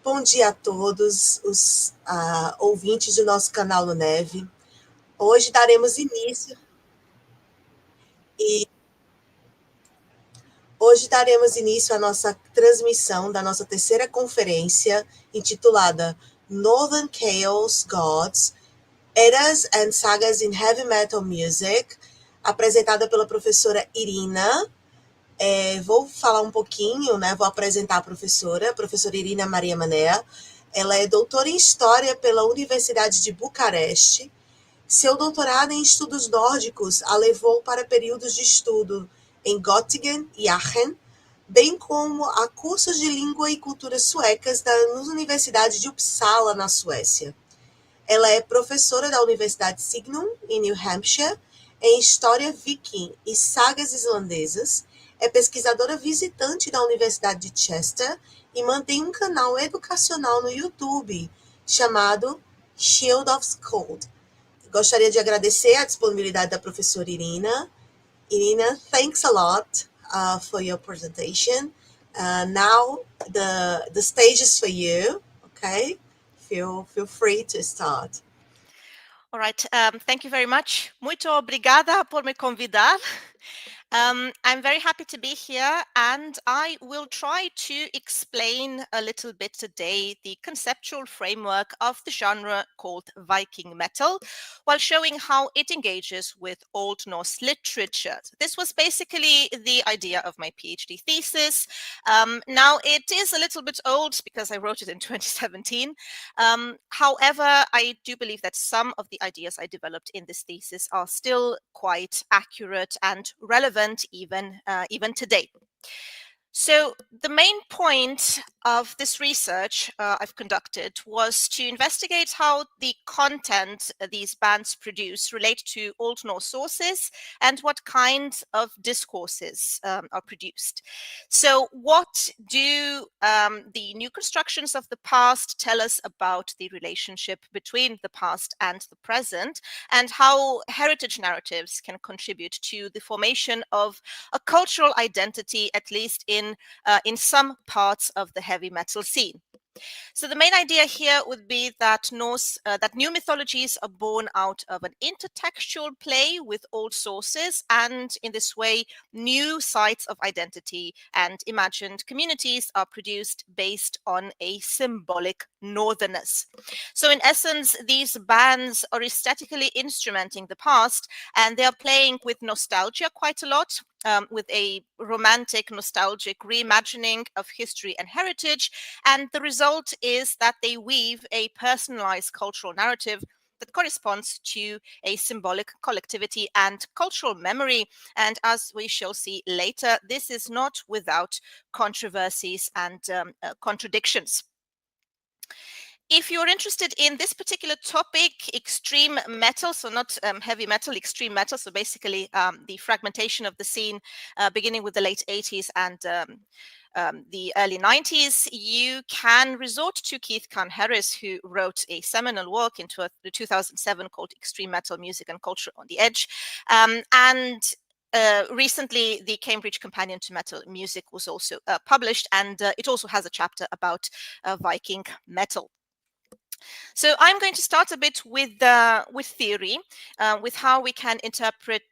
Bom dia a todos os ouvintes do nosso canal no Neve. Hoje daremos início e hoje daremos início à nossa transmissão da nossa terceira conferência, intitulada Northern Chaos Gods, Eddas and Sagas in Heavy Metal Music, apresentada pela professora Irina. Vou falar um pouquinho, né? Vou apresentar a professora Irina Maria Mané. Ela é doutora em História pela Universidade de Bucareste. Seu doutorado em estudos nórdicos a levou para períodos de estudo em Göttingen e Aachen, bem como a cursos de língua e cultura suecas nas universidades de Uppsala, na Suécia. Ela é professora da Universidade Signum, em New Hampshire, em História Viking e Sagas islandesas, é pesquisadora visitante da Universidade de Chester e mantém um canal educacional no YouTube chamado Shield of Scold. Gostaria de agradecer a disponibilidade da professora Irina. Irina, thanks a lot for your presentation. Now the stage is for you, okay? Feel free to start. All right, thank you very much. Muito obrigada por me convidar. I'm very happy to be here, and I will try to explain a little bit today the conceptual framework of the genre called Viking metal, while showing how it engages with Old Norse literature. This was basically the idea of my PhD thesis. Now, it is a little bit old because I wrote it in 2017. However, I do believe that some of the ideas I developed in this thesis are still quite accurate and relevant even today. So the main point of this research I've conducted was to investigate how the content these bands produce relate to Old Norse sources and what kinds of discourses are produced. So what do the new constructions of the past tell us about the relationship between the past and the present, and how heritage narratives can contribute to the formation of a cultural identity, at least in some parts of the heavy metal scene. So the main idea here would be that that new mythologies are born out of an intertextual play with old sources, and in this way, new sites of identity and imagined communities are produced based on a symbolic northerness. So in essence, these bands are aesthetically instrumenting the past, and they are playing with nostalgia quite a lot. With a romantic, nostalgic reimagining of history and heritage. And the result is that they weave a personalized cultural narrative that corresponds to a symbolic collectivity and cultural memory. And as we shall see later, this is not without controversies and contradictions. If you're interested in this particular topic, extreme metal, so not heavy metal, extreme metal, so basically the fragmentation of the scene beginning with the late 80s and the early 90s, you can resort to Keith Kahn-Harris, who wrote a seminal work in 2007 called Extreme Metal Music and Culture on the Edge. Recently, the Cambridge Companion to Metal Music was also published, and it also has a chapter about Viking metal. So I'm going to start a bit with theory, with how we can interpret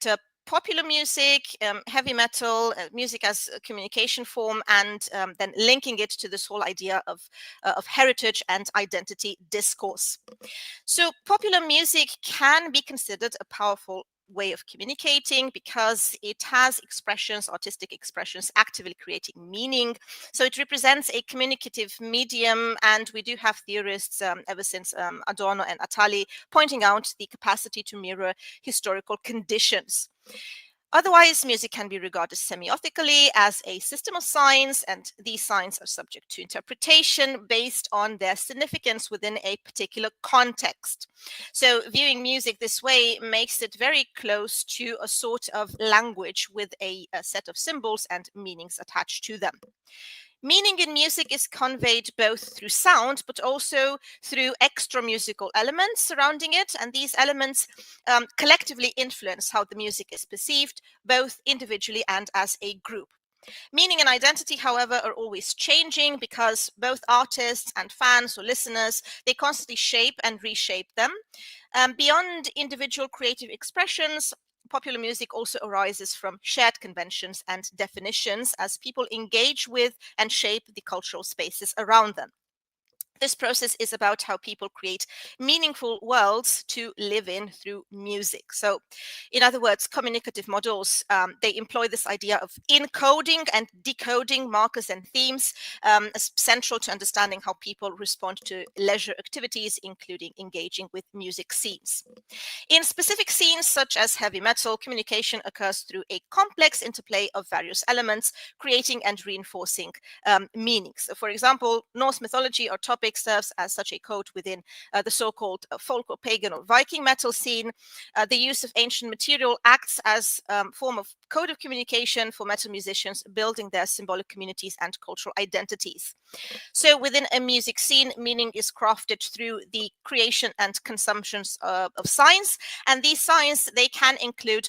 popular music, heavy metal, music as a communication form, and then linking it to this whole idea of heritage and identity discourse. So popular music can be considered a powerful way of communicating because it has expressions, artistic expressions, actively creating meaning. So it represents a communicative medium, and we do have theorists ever since Adorno and Attali pointing out the capacity to mirror historical conditions. Otherwise, music can be regarded semiotically as a system of signs, and these signs are subject to interpretation based on their significance within a particular context. So viewing music this way makes it very close to a sort of language with a set of symbols and meanings attached to them. Meaning in music is conveyed both through sound, but also through extra musical elements surrounding it. And these elements collectively influence how the music is perceived, both individually and as a group. Meaning and identity, however, are always changing because both artists and fans or listeners, they constantly shape and reshape them. Beyond individual creative expressions, popular music also arises from shared conventions and definitions as people engage with and shape the cultural spaces around them. This process is about how people create meaningful worlds to live in through music. So, in other words, communicative models, they employ this idea of encoding and decoding markers and themes as central to understanding how people respond to leisure activities, including engaging with music scenes. In specific scenes such as heavy metal, communication occurs through a complex interplay of various elements, creating and reinforcing meanings. So, for example, Norse mythology or topic serves as such a code within the so-called folk or pagan or Viking metal scene. The use of ancient material acts as form of code of communication for metal musicians, building their symbolic communities and cultural identities. So within a music scene, meaning is crafted through the creation and consumptions of signs. And these signs, they can include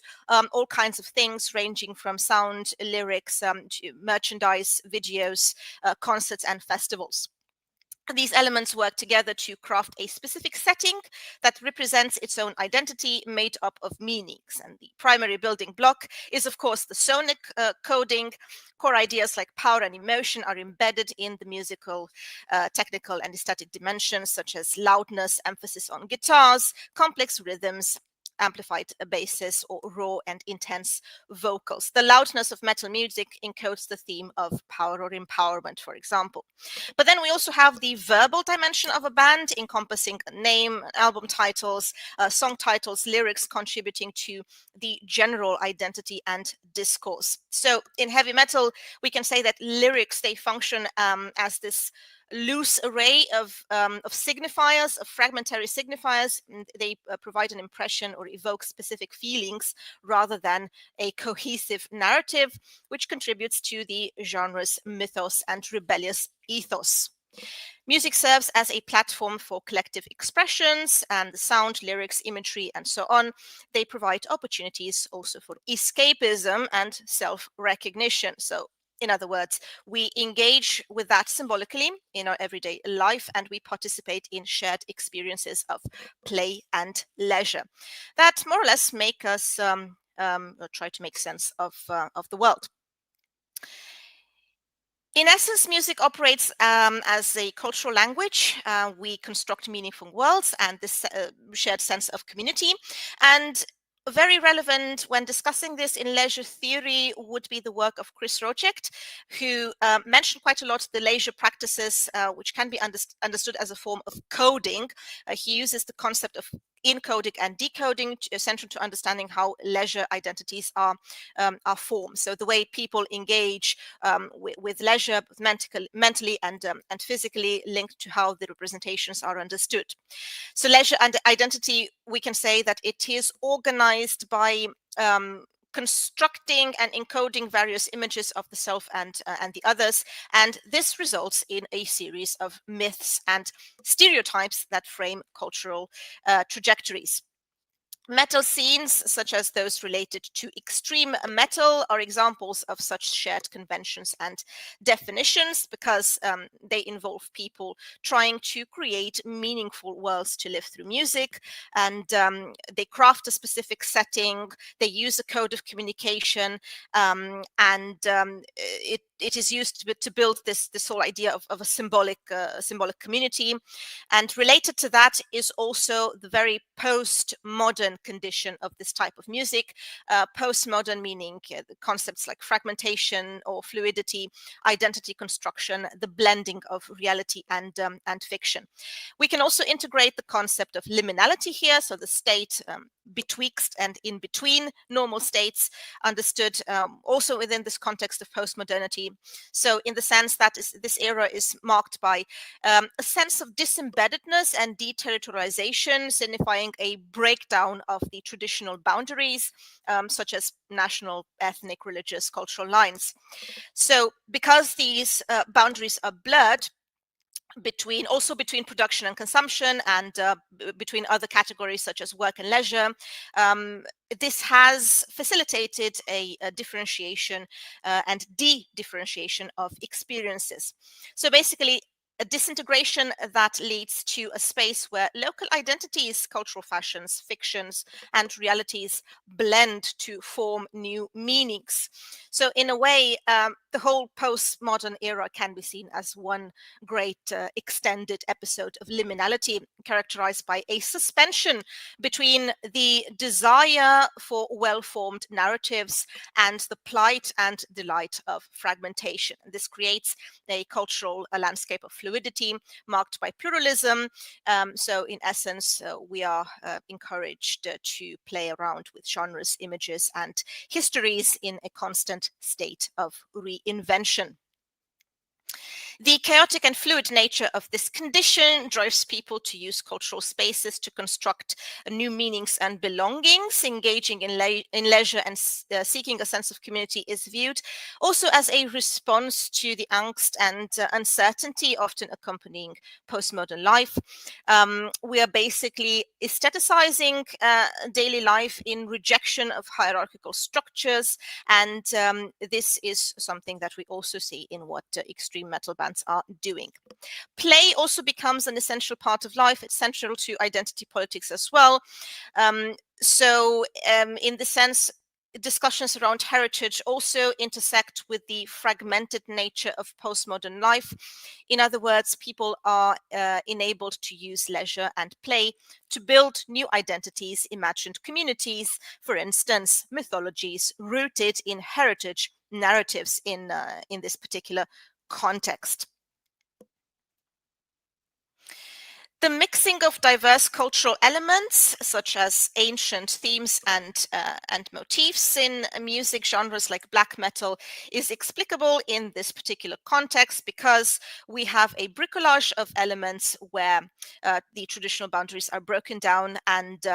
all kinds of things ranging from sound, lyrics, to merchandise, videos, concerts, and festivals. These elements work together to craft a specific setting that represents its own identity made up of meanings. And the primary building block is, of course, the sonic coding. Core ideas like power and emotion are embedded in the musical, technical, and aesthetic dimensions, such as loudness, emphasis on guitars, complex rhythms, amplified basses, or raw and intense vocals. The loudness of metal music encodes the theme of power or empowerment, for example. But then we also have the verbal dimension of a band, encompassing a name, album titles, song titles, lyrics, contributing to the general identity and discourse. So in heavy metal, we can say that lyrics, they function as this loose array of signifiers, of fragmentary signifiers. They provide an impression or evoke specific feelings rather than a cohesive narrative, which contributes to the genre's mythos and rebellious ethos. Music serves as a platform for collective expressions, and the sound, lyrics, imagery, and so on, they provide opportunities also for escapism and self-recognition. So in other words, we engage with that symbolically in our everyday life, and we participate in shared experiences of play and leisure that more or less make us try to make sense of the world. In essence, music operates as a cultural language. We construct meaningful worlds and this shared sense of community. And very relevant when discussing this in leisure theory would be the work of Chris Rochect, who mentioned quite a lot the leisure practices, which can be understood as a form of coding. He uses the concept of encoding and decoding, essential to understanding how leisure identities are formed. So the way people engage with leisure, both mentally and physically, linked to how the representations are understood. So leisure and identity, we can say that it is organized by constructing and encoding various images of the self and the others, and this results in a series of myths and stereotypes that frame cultural trajectories. Metal scenes, such as those related to extreme metal, are examples of such shared conventions and definitions because they involve people trying to create meaningful worlds to live through music, and they craft a specific setting, they use a code of communication, and it is used to build this whole idea of a symbolic community. And related to that is also the very postmodern condition of this type of music. Postmodern meaning concepts like fragmentation or fluidity, identity construction, the blending of reality and fiction. We can also integrate the concept of liminality here, so the state betwixt and in between normal states, understood also within this context of postmodernity. So in the sense that this era is marked by a sense of disembeddedness and deterritorialization, signifying a breakdown of the traditional boundaries, such as national, ethnic, religious, cultural lines. So because these boundaries are blurred, between production and consumption, and between other categories such as work and leisure. This has facilitated a differentiation and de-differentiation of experiences. So basically, a disintegration that leads to a space where local identities, cultural fashions, fictions, and realities blend to form new meanings. So in a way, the whole postmodern era can be seen as one great extended episode of liminality, characterized by a suspension between the desire for well-formed narratives and the plight and delight of fragmentation. This creates a cultural landscape of fluidity marked by pluralism. So in essence, we are encouraged to play around with genres, images, and histories in a constant state of reinvention. The chaotic and fluid nature of this condition drives people to use cultural spaces to construct new meanings and belongings. Engaging in leisure and seeking a sense of community is viewed also as a response to the angst and uncertainty often accompanying postmodern life. We are basically aestheticizing daily life in rejection of hierarchical structures, and this is something that we also see in what extreme metal bands are doing. Play also becomes an essential part of life. It's central to identity politics as well. So in the sense, discussions around heritage also intersect with the fragmented nature of postmodern life. In other words, people are enabled to use leisure and play to build new identities, imagined communities, for instance, mythologies rooted in heritage narratives in this particular context. The mixing of diverse cultural elements, such as ancient themes and motifs in music genres like black metal, is explicable in this particular context because we have a bricolage of elements where the traditional boundaries are broken down, and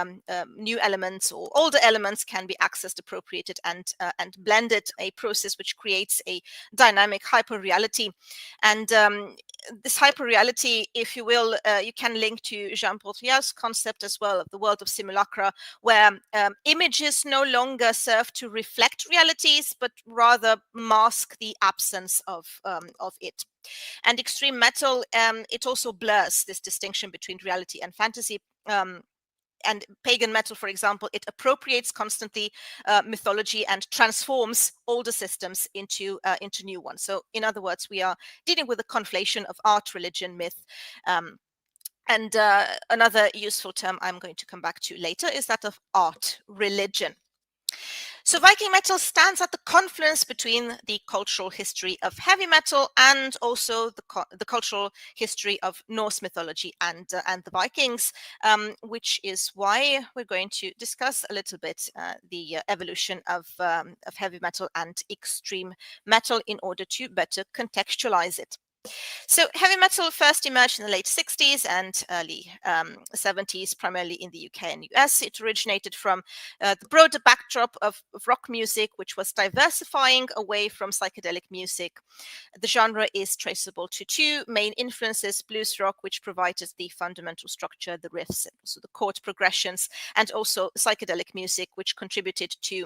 new elements or older elements can be accessed, appropriated, and blended. A process which creates a dynamic hyper-reality. And this hyper-reality, if you will, you can link to Jean Baudrillard's concept as well of the world of simulacra, where images no longer serve to reflect realities, but rather mask the absence of it. And extreme metal, it also blurs this distinction between reality and fantasy. And pagan metal, for example, it appropriates constantly mythology and transforms older systems into new ones. So in other words, we are dealing with a conflation of art, religion, myth. And another useful term I'm going to come back to later is that of art religion. So Viking metal stands at the confluence between the cultural history of heavy metal and also the cultural history of Norse mythology and the Vikings, which is why we're going to discuss a little bit the evolution of heavy metal and extreme metal in order to better contextualize it. So heavy metal first emerged in the late 60s and early 70s, primarily in the UK and US. It originated from the broader backdrop of rock music, which was diversifying away from psychedelic music. The genre is traceable to two main influences: blues rock, which provided the fundamental structure, the riffs, and also the chord progressions, and also psychedelic music, which contributed to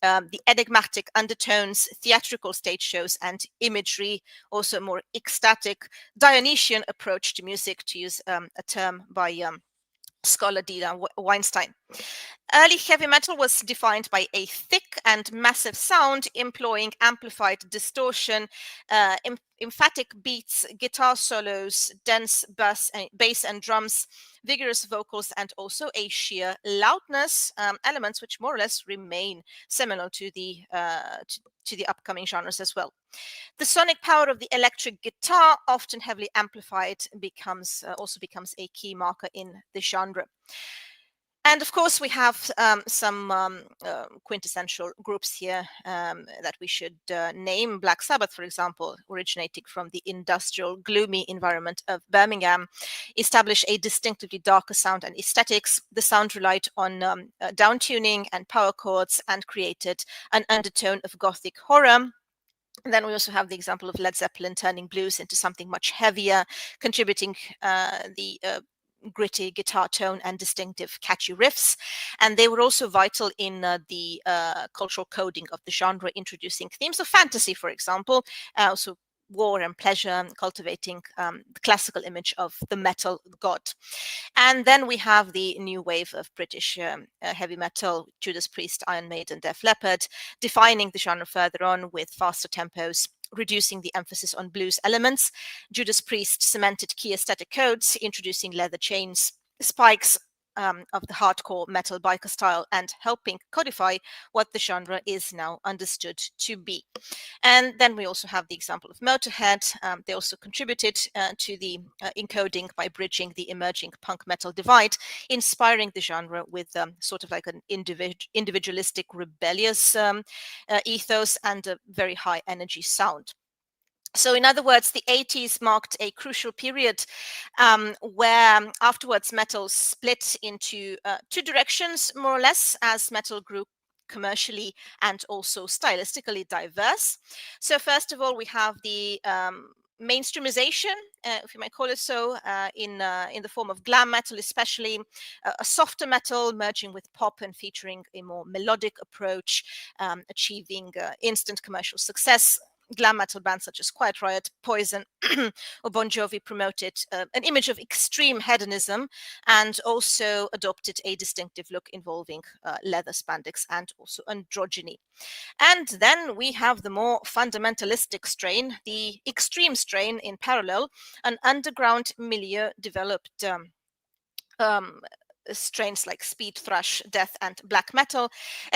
the enigmatic undertones, theatrical stage shows, and imagery, also more ecstatic Dionysian approach to music, to use a term by scholar Dina Weinstein. Early heavy metal was defined by a thick and massive sound employing amplified distortion, emphatic beats, guitar solos, dense bass and drums, vigorous vocals, and also a sheer loudness, elements which more or less remain seminal to the upcoming genres as well. The sonic power of the electric guitar, often heavily amplified, also becomes a key marker in the genre. And of course, we have some quintessential groups here that we should name. Black Sabbath, for example, originating from the industrial, gloomy environment of Birmingham, established a distinctively darker sound and aesthetics. The sound relied on downtuning and power chords and created an undertone of gothic horror. And then we also have the example of Led Zeppelin turning blues into something much heavier, contributing the gritty guitar tone and distinctive catchy riffs. And they were also vital in the cultural coding of the genre, introducing themes of fantasy, for example, also war and pleasure, cultivating the classical image of the metal god. And then we have the new wave of British heavy metal, Judas Priest, Iron Maiden, Def Leppard, defining the genre further on with faster tempos, reducing the emphasis on blues elements. Judas Priest cemented key aesthetic codes, introducing leather chains, spikes of the hardcore metal biker style, and helping codify what the genre is now understood to be. And then we also have the example of Motorhead. They also contributed to the encoding by bridging the emerging punk metal divide, inspiring the genre with sort of like an individualistic, rebellious ethos and a very high energy sound. So in other words, the 80s marked a crucial period where afterwards metal split into two directions, more or less, as metal grew commercially and also stylistically diverse. So first of all, we have the mainstreamization, if you might call it so, in the form of glam metal, especially a softer metal merging with pop and featuring a more melodic approach, achieving instant commercial success. Glam metal bands such as Quiet Riot, Poison, or Bon Jovi promoted an image of extreme hedonism and also adopted a distinctive look involving leather spandex and also androgyny. And then we have the more fundamentalistic strain, the extreme strain in parallel. An underground milieu developed strains like speed, thrash, death, and black metal.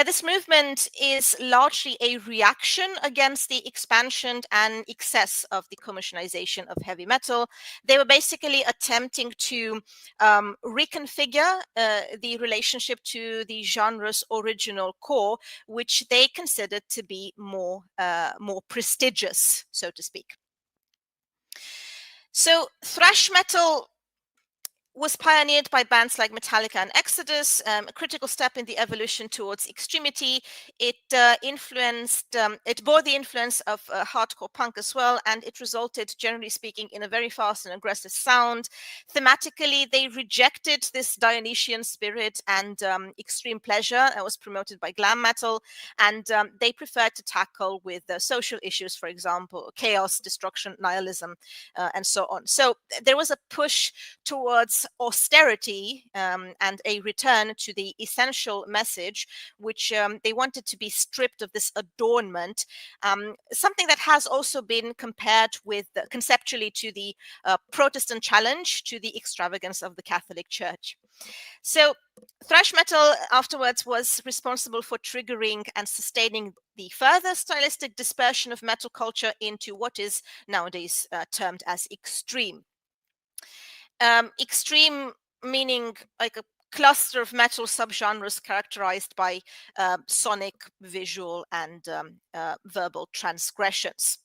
This movement is largely a reaction against the expansion and excess of the commercialization of heavy metal. They were basically attempting to reconfigure the relationship to the genre's original core, which they considered to be more prestigious, so to speak. So thrash metal was pioneered by bands like Metallica and Exodus, a critical step in the evolution towards extremity. It it bore the influence of hardcore punk as well, and it resulted, generally speaking, in a very fast and aggressive sound. Thematically, they rejected this Dionysian spirit and extreme pleasure that was promoted by glam metal, and they preferred to tackle with social issues, for example, chaos, destruction, nihilism, and so on. So there was a push towards austerity and a return to the essential message, which they wanted to be stripped of this adornment, something that has also been compared with conceptually to the Protestant challenge to the extravagance of the Catholic Church. So thrash metal afterwards was responsible for triggering and sustaining the further stylistic dispersion of metal culture into what is nowadays termed as extreme. Extreme meaning like a cluster of metal subgenres characterized by sonic, visual, and verbal transgressions.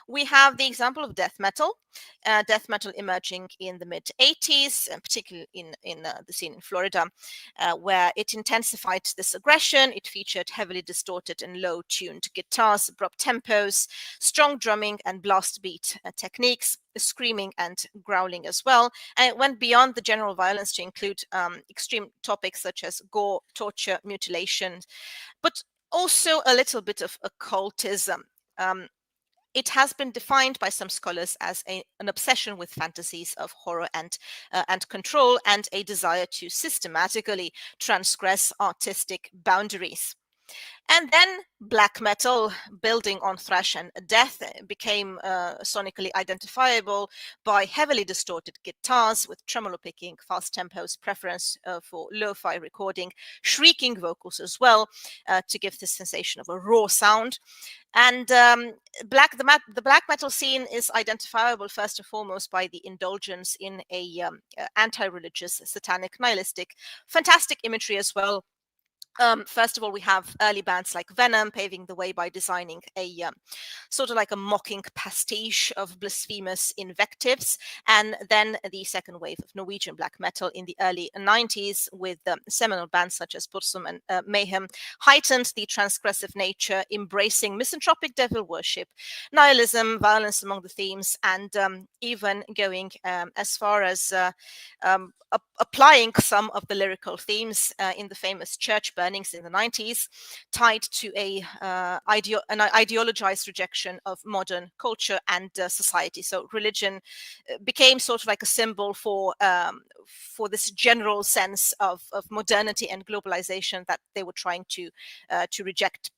We have the example of death metal emerging in the mid-80s, particularly in the scene in Florida, where it intensified this aggression. It featured heavily distorted and low-tuned guitars, abrupt tempos, strong drumming and blast beat techniques, screaming and growling as well. And it went beyond the general violence to include extreme topics such as gore, torture, mutilation, but also a little bit of occultism. It has been defined by some scholars as an obsession with fantasies of horror and control, and a desire to systematically transgress artistic boundaries. And then black metal, building on thrash and death, became sonically identifiable by heavily distorted guitars with tremolo picking, fast tempos, preference for lo-fi recording, shrieking vocals as well, to give this sensation of a raw sound. And the black metal scene is identifiable first and foremost by the indulgence in a anti-religious, satanic, nihilistic, fantastic imagery as well, First of all, we have early bands like Venom paving the way by designing a sort of like a mocking pastiche of blasphemous invectives. And then the second wave of Norwegian black metal in the early 90s with seminal bands such as Bursum and Mayhem heightened the transgressive nature, embracing misanthropic devil worship, nihilism, violence among the themes, and even going as far as applying some of the lyrical themes in the famous church burnings in the 90s, tied to an ideologized rejection of modern culture and society. So religion became sort of like a symbol for this general sense of modernity and globalization that they were trying to reject.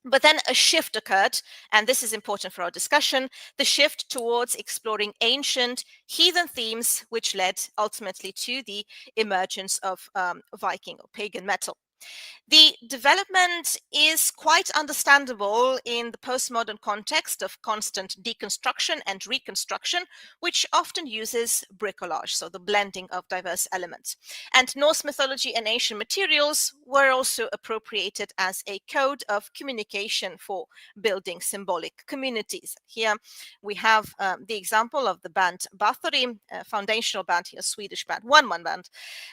But then a shift occurred, and this is important for our discussion, the shift towards exploring ancient heathen themes, which led ultimately to the emergence of Viking or pagan metal. The development is quite understandable in the postmodern context of constant deconstruction and reconstruction, which often uses bricolage, so the blending of diverse elements. And Norse mythology and ancient materials were also appropriated as a code of communication for building symbolic communities. Here we have the example of the band Bathory, a foundational band here, a Swedish band, one-man band,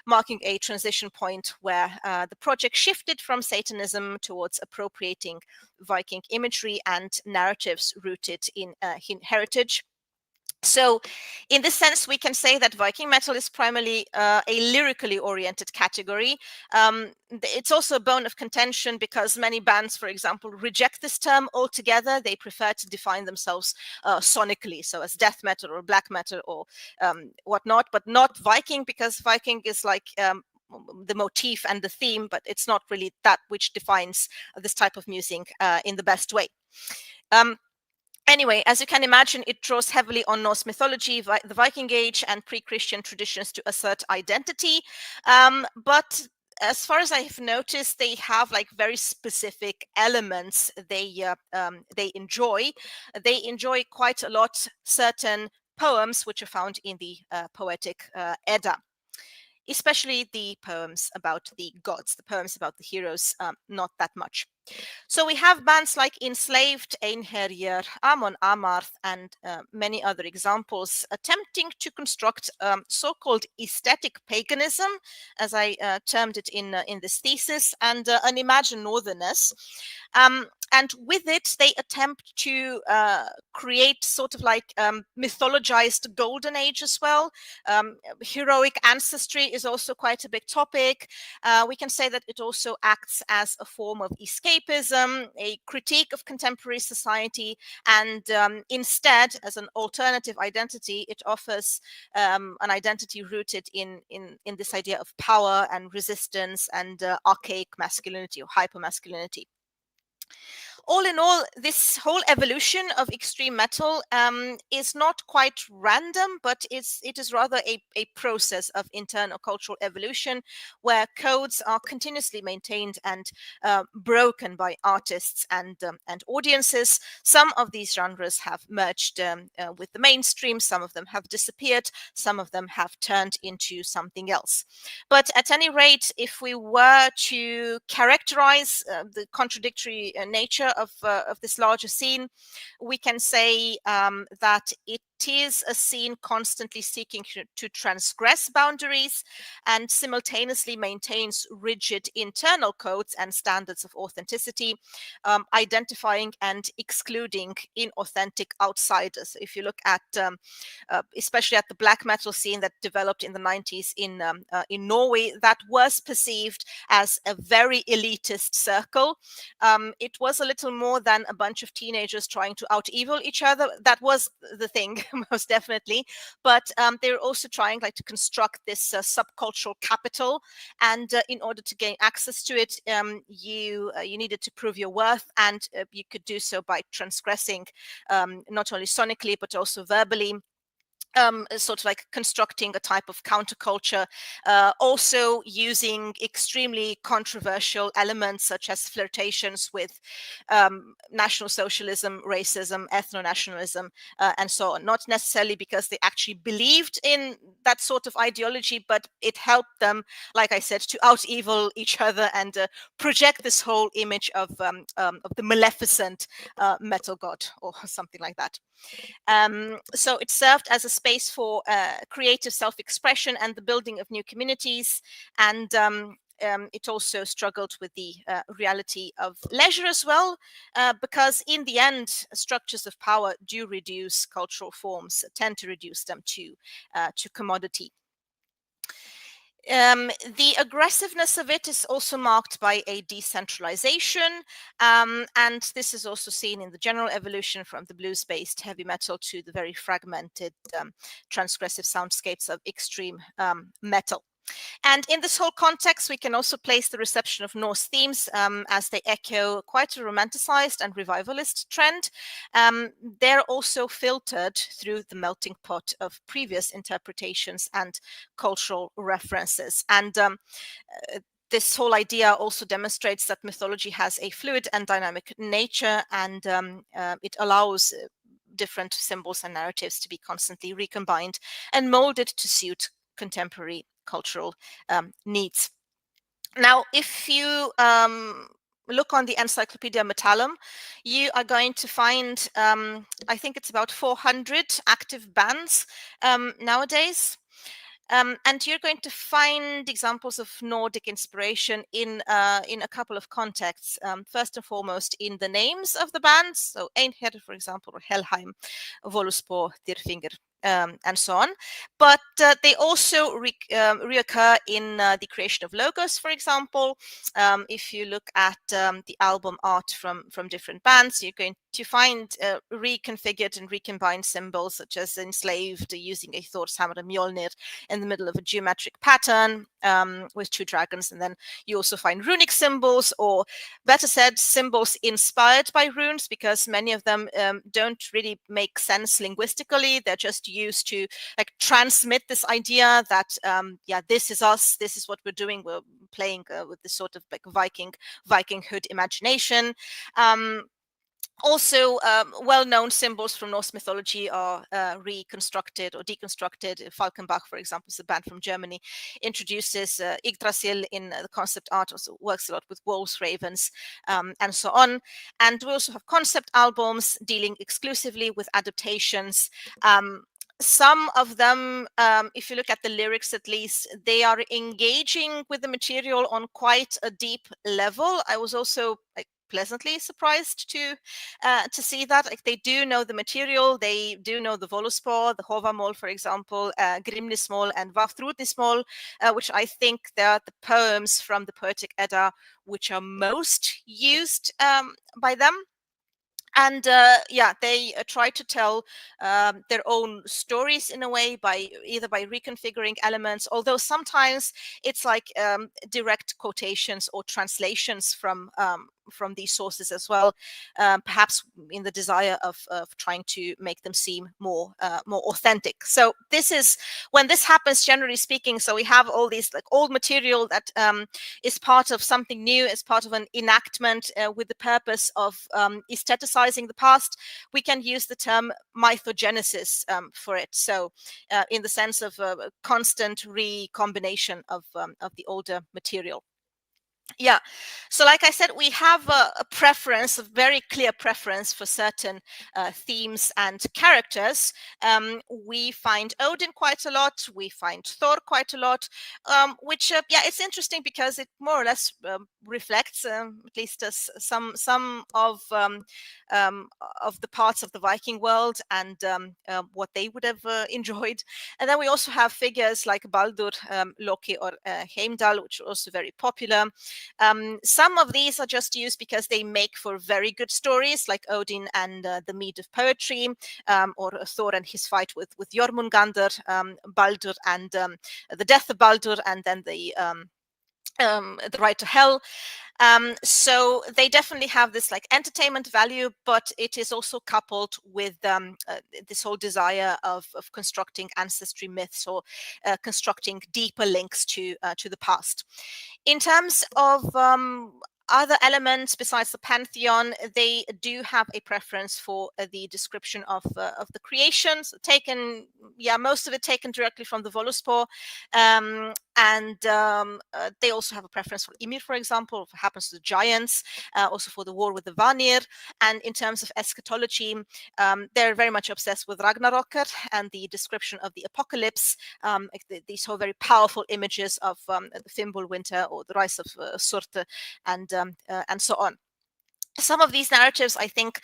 marking a transition point where the project shifted from Satanism towards appropriating Viking imagery and narratives rooted in heritage. So in this sense, we can say that Viking metal is primarily a lyrically oriented category. It's also a bone of contention because many bands, for example, reject this term altogether. They prefer to define themselves sonically, so as death metal or black metal or whatnot, but not Viking, because Viking is like the motif and the theme, but it's not really that which defines this type of music in the best way. Anyway, as you can imagine, it draws heavily on Norse mythology, the Viking Age, and pre-Christian traditions to assert identity. But as far as I've noticed, they have like very specific elements they enjoy. They enjoy quite a lot certain poems which are found in the poetic Edda, especially the poems about the gods, the poems about the heroes, not that much. So we have bands like Enslaved, Einherjar, Amon Amarth, and many other examples attempting to construct so-called aesthetic paganism, as I termed it in this thesis, and an imagined northerness. And with it, they attempt to create sort of like mythologized golden age as well. Heroic ancestry is also quite a big topic. We can say that it also acts as a form of escapism, a critique of contemporary society, and instead, as an alternative identity, it offers an identity rooted in this idea of power and resistance and archaic masculinity or hypermasculinity. All in all, this whole evolution of extreme metal is not quite random, but it is rather a process of internal cultural evolution where codes are continuously maintained and broken by artists and audiences. Some of these genres have merged with the mainstream, some of them have disappeared, some of them have turned into something else. But at any rate, if we were to characterize the contradictory nature of this larger scene, we can say that it is a scene constantly seeking to transgress boundaries and simultaneously maintains rigid internal codes and standards of authenticity, identifying and excluding inauthentic outsiders. If you look at, especially at the black metal scene that developed in the 90s in Norway, that was perceived as a very elitist circle. It was a little more than a bunch of teenagers trying to out-evil each other. That was the thing, most definitely. But they're also trying like to construct this subcultural capital. And in order to gain access to it, you needed to prove your worth, and you could do so by transgressing not only sonically, but also verbally. sort of like constructing a type of counterculture, also using extremely controversial elements such as flirtations with national socialism, racism, ethno-nationalism, and so on. Not necessarily because they actually believed in that sort of ideology, but it helped them, like I said, to out-evil each other and project this whole image of the maleficent metal god or something like that. So it served as a space for creative self-expression and the building of new communities. And it also struggled with the reality of leisure as well, because in the end, structures of power do reduce cultural forms, tend to reduce them to commodity. The aggressiveness of it is also marked by a decentralization, and this is also seen in the general evolution from the blues-based heavy metal to the very fragmented transgressive soundscapes of extreme metal. And in this whole context, we can also place the reception of Norse themes as they echo quite a romanticized and revivalist trend. They're also filtered through the melting pot of previous interpretations and cultural references. And this whole idea also demonstrates that mythology has a fluid and dynamic nature, and it allows different symbols and narratives to be constantly recombined and molded to suit contemporary cultural needs. Now, if you look on the Encyclopedia Metallum, you are going to find, I think it's about 400 active bands nowadays. And you're going to find examples of Nordic inspiration in a couple of contexts. First and foremost, in the names of the bands. So Einherjar, for example, or Helheim, Völuspá, Dyrfingr, and so on. But they also reoccur in the creation of logos, for example. If you look at the album art from different bands, you're going to find reconfigured and recombined symbols such as enslaved using a Thor's hammer and Mjolnir in the middle of a geometric pattern with two dragons. And then you also find runic symbols, or better said, symbols inspired by runes, because many of them don't really make sense linguistically. They're just used to like transmit this idea that yeah, this is us, this is what we're doing, we're playing with this sort of like Vikinghood imagination. Also, well-known symbols from Norse mythology are reconstructed or deconstructed. Falkenbach, for example, is a band from Germany, introduces Yggdrasil in the concept art, also works a lot with wolves, ravens, and so on. And we also have concept albums dealing exclusively with adaptations. Some of them, if you look at the lyrics at least, they are engaging with the material on quite a deep level. I was also like pleasantly surprised to see that. Like, they do know the material, they do know the Völuspá, the Hovamál, for example, Grimnismál and Vafthrudnismál, which I think they are the poems from the Poetic Edda which are most used by them. And yeah, they try to tell their own stories in a way by either by reconfiguring elements, although sometimes it's like direct quotations or translations from these sources as well, perhaps in the desire of trying to make them seem more authentic. So this is when this happens, generally speaking. So we have all these like old material that is part of something new, as part of an enactment with the purpose of aestheticizing the past. We can use the term mythogenesis for it. So in the sense of a constant recombination of the older material. Yeah, so like I said, we have a preference, a very clear preference for certain themes and characters. We find Odin quite a lot, we find Thor quite a lot, which yeah, it's interesting because it more or less reflects at least some of the parts of the Viking world and what they would have enjoyed. And then we also have figures like Baldur, Loki, or Heimdall, which are also very popular. Some of these are just used because they make for very good stories, like Odin and the Mead of Poetry, or Thor and his fight with Jormungandr, Baldur and the death of Baldur, and then the right to hell. So they definitely have this like entertainment value, but it is also coupled with this whole desire of constructing ancestry myths or constructing deeper links to the past. In terms of other elements besides the pantheon, they do have a preference for the description of the creations taken, most of it taken directly from the Voluspor, and they also have a preference for Ymir, for example, what happens to the giants, also for the war with the Vanir. And in terms of eschatology, they're very much obsessed with Ragnarokr and the description of the apocalypse, these whole very powerful images of the Fimbulwinter or the rise of Surte, and so on. Some of these narratives, I think,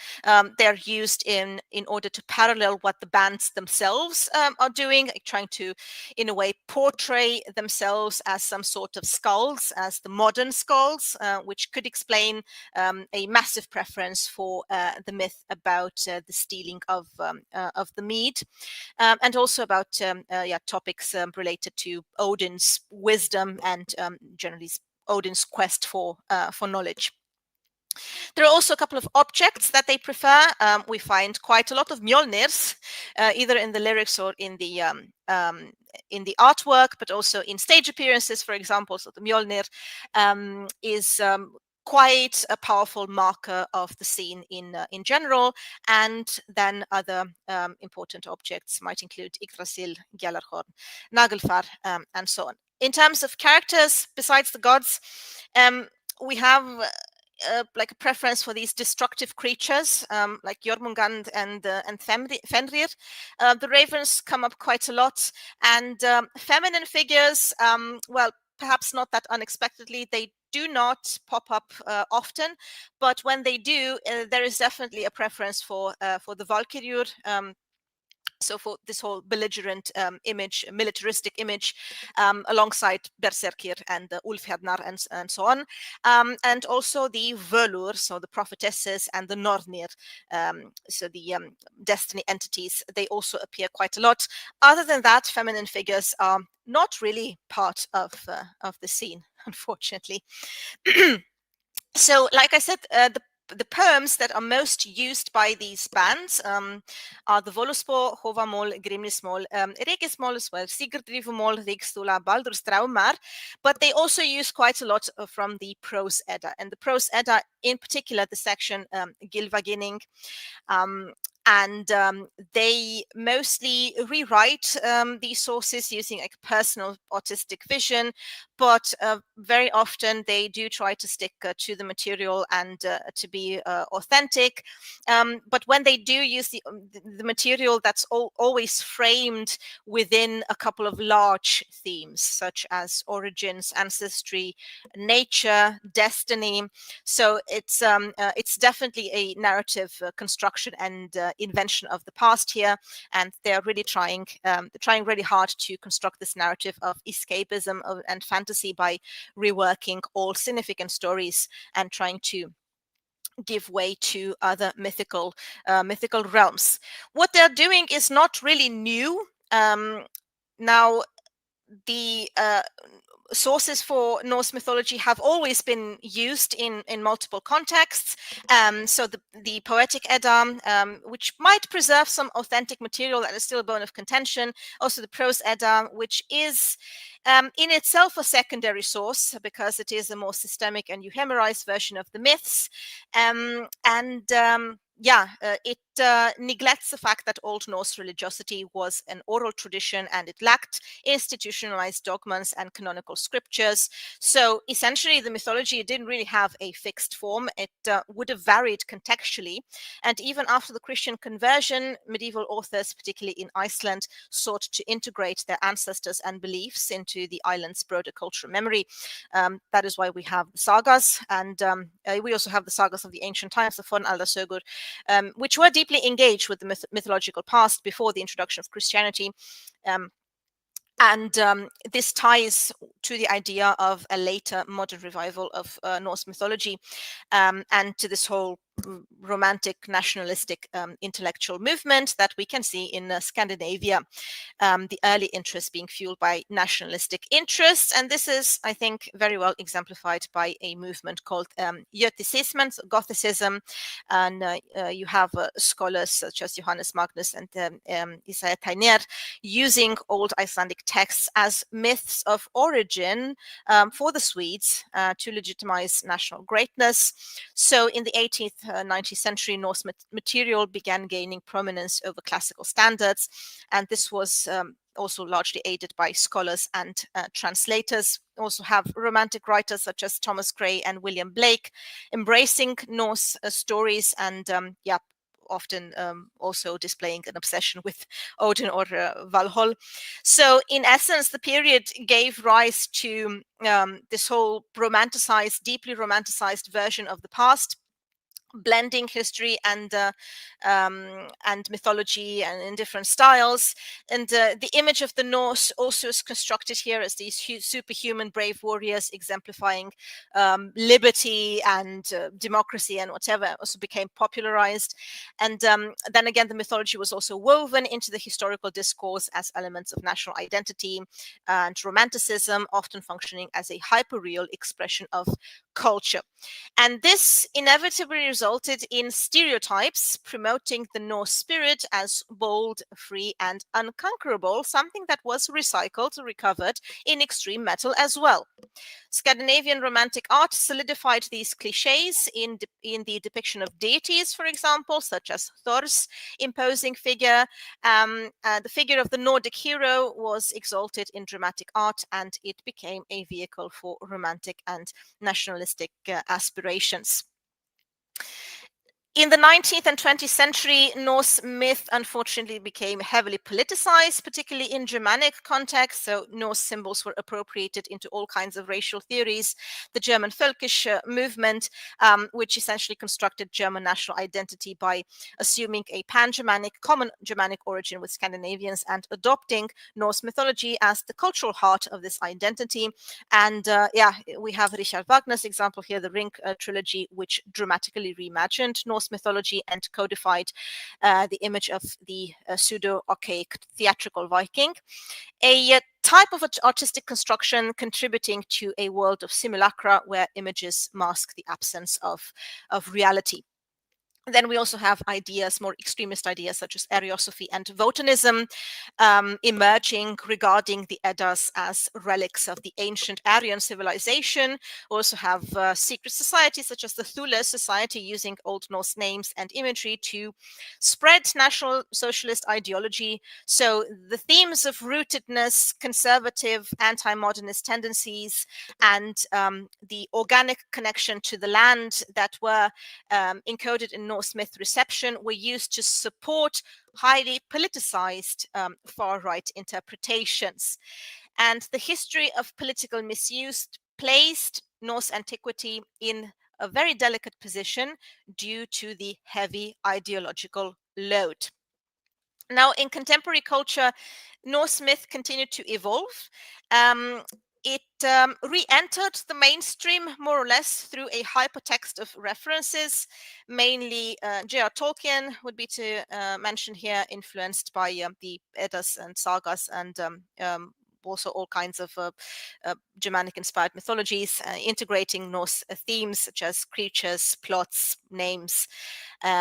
they're used in order to parallel what the bands themselves are doing, trying to, in a way, portray themselves as some sort of skulls, as the modern skulls, which could explain a massive preference for the myth about the stealing of the mead, and also about topics related to Odin's wisdom and generally Odin's quest for knowledge. There are also a couple of objects that they prefer. We find quite a lot of Mjolnirs, either in the lyrics or in the artwork, but also in stage appearances, for example. So the Mjolnir is quite a powerful marker of the scene in general, and then other important objects might include Yggdrasil, Gjallarhorn, Nagelfar, and so on. In terms of characters, besides the gods, we have like a preference for these destructive creatures, like Jormungand and Fenrir. The ravens come up quite a lot, and feminine figures, well, perhaps not that unexpectedly, they do not pop up often, but when they do, there is definitely a preference for the Valkyrie. So for this whole belligerent image, militaristic image, alongside Berserkir and Ulfhednar and so on, and also the Völur, so the prophetesses, and the Nornir, so the destiny entities, they also appear quite a lot. Other than that, feminine figures are not really part of the scene, unfortunately. So, like I said, the poems that are most used by these bands are the Voluspor, Hovamol, Grimnismol, Regismol as well, Sigurdrivumol, Rigstula, Baldur's Draumar, but they also use quite a lot from the Prose Edda, and the Prose Edda, in particular, the section Gylfaginning, and they mostly rewrite these sources using a personal artistic vision, but very often they do try to stick to the material and to be authentic. But when they do use the material, that's always framed within a couple of large themes, such as origins, ancestry, nature, destiny. So it's definitely a narrative construction and invention of the past here, and they're really trying really hard to construct this narrative of escapism and fantasy by reworking all significant stories and trying to give way to other mythical realms. What they're doing is not really new. Now, the sources for Norse mythology have always been used in multiple contexts. So the Poetic Edda, which might preserve some authentic material that is still a bone of contention. Also the Prose Edda, which is in itself a secondary source because it is a more systemic and euhemerized version of the myths. It neglects the fact that Old Norse religiosity was an oral tradition and it lacked institutionalized dogmas and canonical scriptures. So essentially, the mythology didn't really have a fixed form. It would have varied contextually. And even after the Christian conversion, medieval authors, particularly in Iceland, sought to integrate their ancestors and beliefs into the island's broader cultural memory. That is why we have the sagas, and we also have the sagas of the ancient times, the Fornaldarsögur, which were deeply engaged with the mythological past before the introduction of Christianity. This ties to the idea of a later modern revival of Norse mythology, and to this whole romantic nationalistic intellectual movement that we can see in Scandinavia, the early interest being fueled by nationalistic interests. And this is, I think, very well exemplified by a movement called Göticism, so Gothicism. And you have scholars such as Johannes Magnus and Isaiah Tainer using old Icelandic texts as myths of origin for the Swedes to legitimize national greatness. So in the 18th, 19th century, Norse material began gaining prominence over classical standards, and this was also largely aided by scholars and translators. Also have romantic writers such as Thomas Gray and William Blake embracing Norse stories and often also displaying an obsession with Odin or Valhall. So in essence, the period gave rise to this whole romanticized, deeply romanticized version of the past, blending history and mythology and in different styles. And the image of the Norse also is constructed here as these superhuman brave warriors exemplifying liberty and democracy and whatever, also became popularized. And then again, the mythology was also woven into the historical discourse as elements of national identity and romanticism, often functioning as a hyperreal expression of culture. And this inevitably resulted in stereotypes promoting the Norse spirit as bold, free, and unconquerable, something that was recycled, recovered in extreme metal as well. Scandinavian romantic art solidified these cliches in the depiction of deities, for example, such as Thor's imposing figure. The figure of the Nordic hero was exalted in dramatic art, and it became a vehicle for romantic and nationalistic aspirations. In the 19th and 20th century, Norse myth unfortunately became heavily politicized, particularly in Germanic context. So Norse symbols were appropriated into all kinds of racial theories. The German Völkisch movement, which essentially constructed German national identity by assuming a pan-Germanic, common Germanic origin with Scandinavians and adopting Norse mythology as the cultural heart of this identity. And we have Richard Wagner's example here, the Ring trilogy, which dramatically reimagined Norse mythology and codified the image of the pseudo-archaic theatrical Viking, a type of artistic construction contributing to a world of simulacra where images mask the absence of reality. Then we also have ideas, more extremist ideas, such as Ariosophy and Wotanism, emerging regarding the Eddas as relics of the ancient Aryan civilization. We also have secret societies, such as the Thule Society, using Old Norse names and imagery to spread National Socialist ideology. So the themes of rootedness, conservative, anti-modernist tendencies, and the organic connection to the land that were encoded in Norse myth reception were used to support highly politicized far-right interpretations. And the history of political misuse placed Norse antiquity in a very delicate position due to the heavy ideological load. Now, in contemporary culture, Norse myth continued to evolve. It re-entered the mainstream more or less through a hypertext of references, mainly J.R. Tolkien would be to mention here, influenced by the Eddas and Sagas and also all kinds of Germanic-inspired mythologies, integrating Norse themes such as creatures, plots, names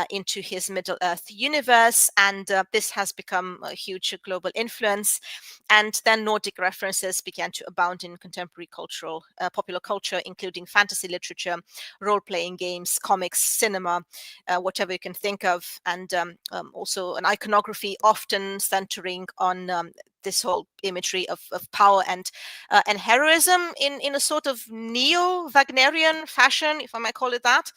into his Middle-earth universe. And this has become a huge global influence. And then Nordic references began to abound in contemporary popular culture, including fantasy literature, role-playing games, comics, cinema, whatever you can think of, and also an iconography often centering on this whole imagery of power and heroism in a sort of neo-Wagnerian fashion, if I might call it that.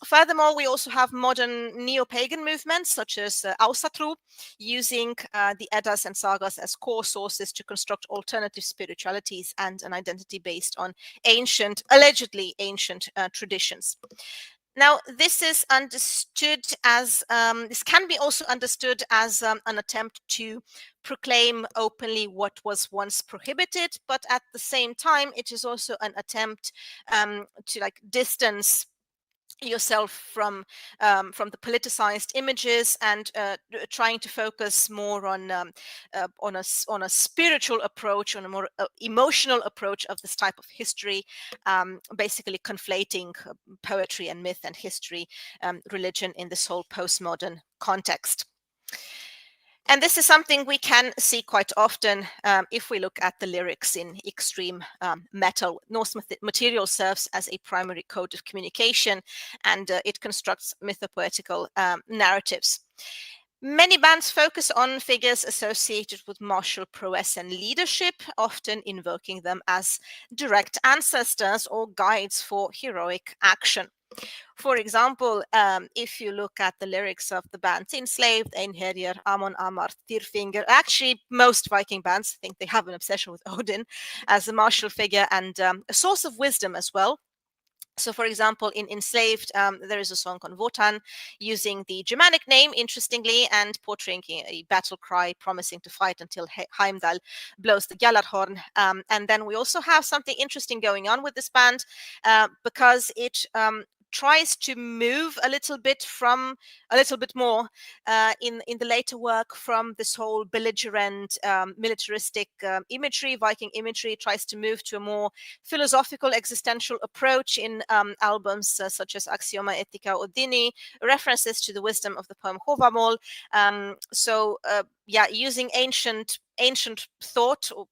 Furthermore, we also have modern neo-pagan movements such as Ásatru, using the Eddas and Sagas as core sources to construct alternative spiritualities and an identity based on allegedly ancient traditions. Now, this is understood as, this can be also understood as an attempt to proclaim openly what was once prohibited, but at the same time, it is also an attempt to distance yourself from the politicized images and trying to focus more on a spiritual approach, on a more emotional approach of this type of history, basically conflating poetry and myth and history, religion in this whole postmodern context. And this is something we can see quite often if we look at the lyrics in extreme metal. Norse material serves as a primary code of communication, and it constructs mythopoetical narratives. Many bands focus on figures associated with martial prowess and leadership, often invoking them as direct ancestors or guides for heroic action. For example, if you look at the lyrics of the bands Enslaved, Einherjar, Amon Amar, Tyrfingr, actually most Viking bands think they have an obsession with Odin as a martial figure and a source of wisdom as well. So, for example, in Enslaved, there is a song on Wotan using the Germanic name, interestingly, and portraying a battle cry promising to fight until Heimdall blows the Gjallarhorn. And then we also have something interesting going on with this band because it tries to move a little bit more in the later work from this whole belligerent militaristic imagery. Viking imagery tries to move to a more philosophical existential approach in albums such as Axioma Ethica Odini, references to the wisdom of the poem Hovamol. Using ancient thought, or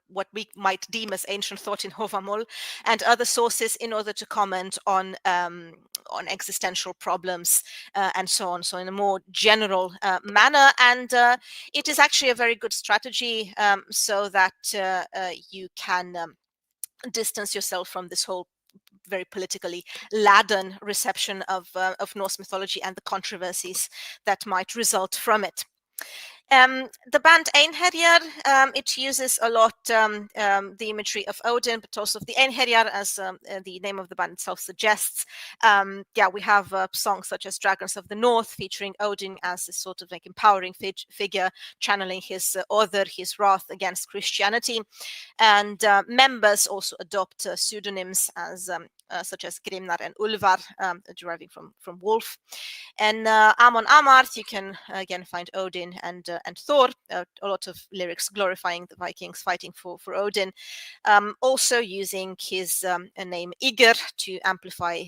what we might deem as ancient thought in Hovamol and other sources in order to comment on existential problems and so on. So in a more general manner, and it is actually a very good strategy so that you can distance yourself from this whole very politically laden reception of Norse mythology and the controversies that might result from it. The band Einherjar, it uses a lot the imagery of Odin, but also of the Einherjar, as the name of the band itself suggests. We have songs such as Dragons of the North, featuring Odin as a sort of like empowering figure, channeling his his wrath against Christianity. And members also adopt pseudonyms as such as Grimnar and Ulvar, deriving from wolf. And Amon Amarth, you can again find Odin and Thor. A lot of lyrics glorifying the Vikings fighting for Odin. Also using his name Igr to amplify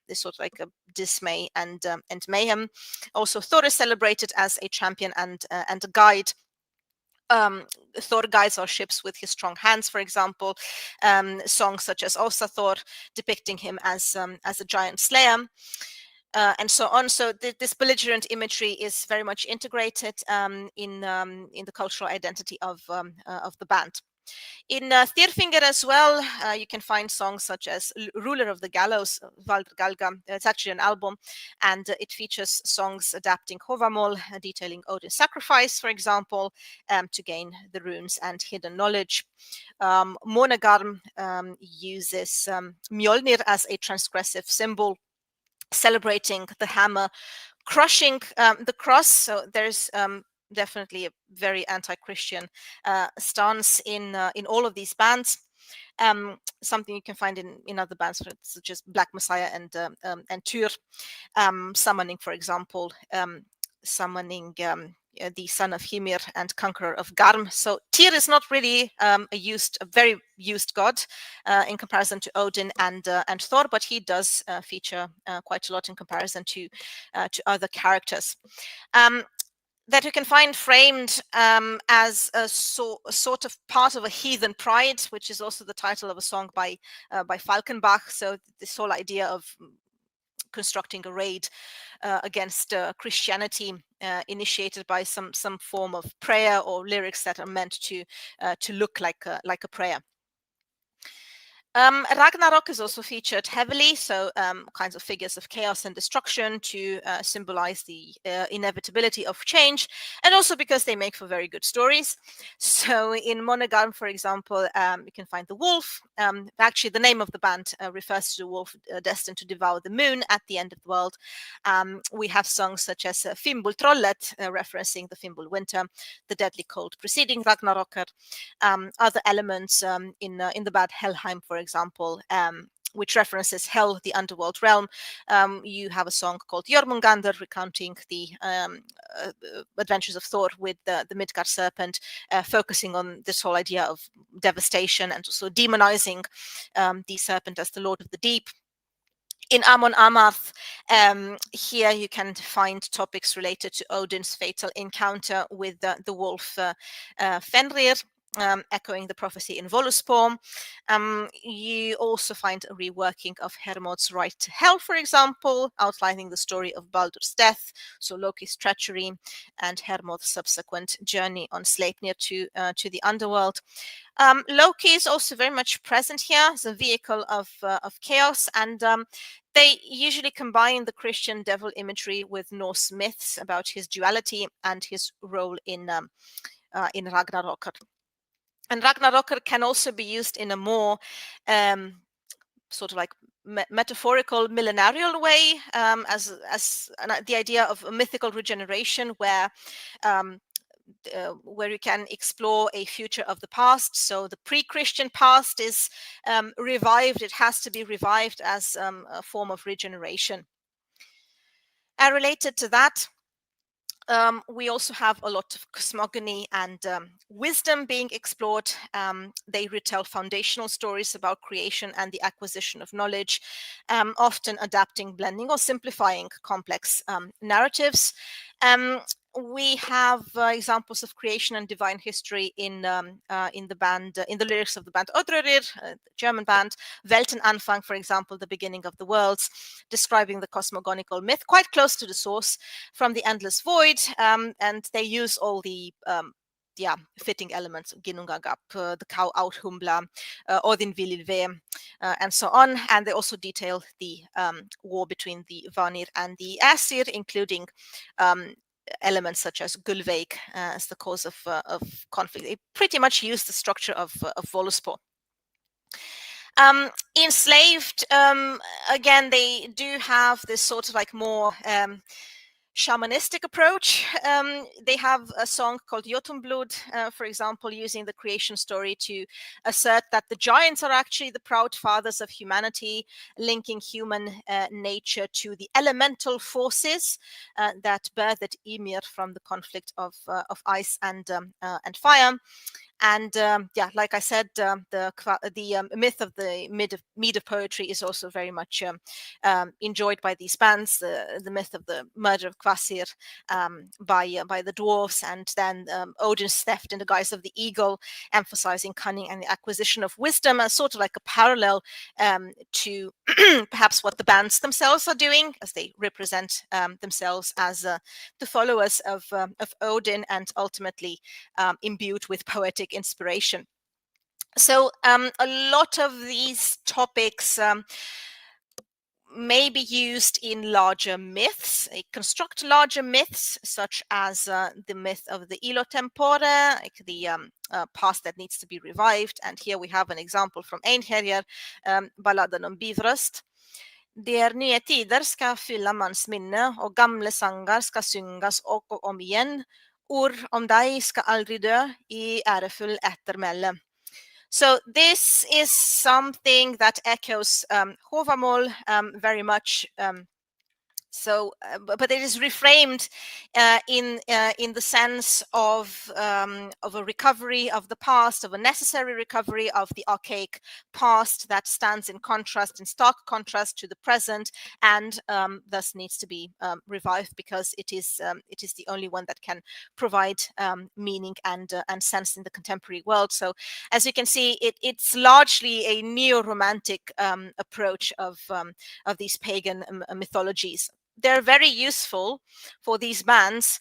this sort of like a dismay and mayhem. Also, Thor is celebrated as a champion and a guide. Thor guides our ships with his strong hands, for example. Songs such as Osa Thor, depicting him as a giant slayer. And so on. So this belligerent imagery is very much integrated in the cultural identity of the band. In Tyrfingr as well, you can find songs such as Ruler of the Gallows, Valder Galga. It's actually an album, and it features songs adapting Hovamol, detailing Odin's sacrifice, for example, to gain the runes and hidden knowledge. Monagarm uses Mjolnir as a transgressive symbol, celebrating the hammer crushing the cross. So there's definitely a very anti-Christian stance in all of these bands. Something you can find in other bands such as Black Messiah and Tyr, summoning, for example, the son of Hymir and conqueror of Garm. So Tyr is not really a very used god in comparison to Odin and Thor, but he does feature quite a lot in comparison to other characters. That you can find framed as a sort of part of a heathen pride, which is also the title of a song by Falkenbach. So this whole idea of constructing a raid against Christianity, initiated by some form of prayer or lyrics that are meant to look like a prayer. Ragnarok is also featured heavily, so kinds of figures of chaos and destruction to symbolize the inevitability of change, and also because they make for very good stories. So in Monogarm, for example, you can find the wolf. Actually, the name of the band refers to the wolf destined to devour the moon at the end of the world. We have songs such as Fimbul Trollet, referencing the Fimbul winter, the deadly cold preceding Ragnarok. Other elements in the band Helheim, for example, which references hell, the underworld realm. You have a song called Jormungandr, recounting the adventures of Thor with the Midgard serpent, focusing on this whole idea of devastation and also demonizing the serpent as the lord of the deep. In Amon Amarth, here you can find topics related to Odin's fatal encounter with the wolf Fenrir, echoing the prophecy in Völuspá. You also find a reworking of Hermod's right to hell, for example, outlining the story of Baldur's death, so Loki's treachery, and Hermod's subsequent journey on Sleipnir to the underworld. Loki is also very much present here as a vehicle of chaos, and they usually combine the Christian devil imagery with Norse myths about his duality and his role in Ragnarok. And Ragnarok can also be used in a more sort of like metaphorical millenarial way, as the idea of a mythical regeneration where you can explore a future of the past. So the pre-Christian past is revived. It has to be revived as a form of regeneration. Related to that, we also have a lot of cosmogony and wisdom being explored. They retell foundational stories about creation and the acquisition of knowledge, often adapting, blending, or simplifying complex narratives. We have examples of creation and divine history in the band, in the lyrics of the band Odrerir, German band. Weltenanfang, for example, the beginning of the worlds, describing the cosmogonical myth, quite close to the source from the endless void, and they use all the fitting elements, Ginnungagap, the cow Outhumbla, Odin Vililve, and so on. And they also detail the war between the Vanir and the Aesir, including elements such as Gulveig as the cause of conflict. They pretty much use the structure of Völuspá. Enslaved, again, they do have this sort of like more shamanistic approach. They have a song called Jotunblod, for example, using the creation story to assert that the giants are actually the proud fathers of humanity, linking human nature to the elemental forces that birthed Ymir from the conflict of ice and fire. And like I said, the myth of the Mead of poetry is also very much enjoyed by these bands. The myth of the murder of Kvasir by the dwarves, and then Odin's theft in the guise of the eagle, emphasizing cunning and the acquisition of wisdom, as sort of like a parallel to perhaps what the bands themselves are doing, as they represent themselves as the followers of Odin, and ultimately imbued with poetic inspiration. So a lot of these topics may be used in larger myths. They construct larger myths, such as the myth of the Ilo Tempore, like the past that needs to be revived. And here we have an example from Einherjar, Balladen om Bifröst. Der nye tider ska fylla mans minne, och gamle sangar ska syngas och om igen. Ord om dig ska aldrig dö, I ärefull eftermäle. So this is something that echoes Hovamol very much. But it is reframed in the sense of a recovery of the past, of a necessary recovery of the archaic past that stands in stark contrast to the present, and thus needs to be revived, because it is the only one that can provide meaning and sense in the contemporary world. So, as you can see, it's largely a neo-romantic approach of these pagan mythologies. They're very useful for these bands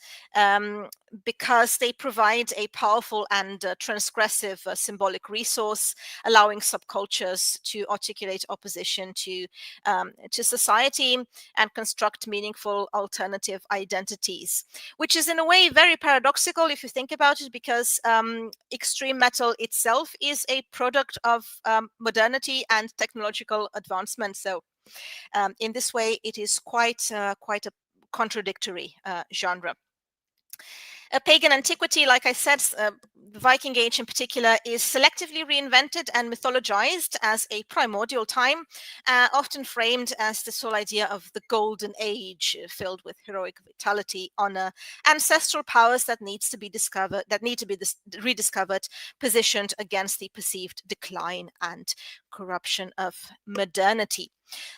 because they provide a powerful and transgressive symbolic resource, allowing subcultures to articulate opposition to society and construct meaningful alternative identities, which is in a way very paradoxical if you think about it, because extreme metal itself is a product of modernity and technological advancement. So in this way, it is quite a contradictory genre. Pagan antiquity, like I said, the Viking Age in particular is selectively reinvented and mythologized as a primordial time, often framed as this whole idea of the golden age, filled with heroic vitality, honor, ancestral powers that need to be rediscovered, positioned against the perceived decline and corruption of modernity.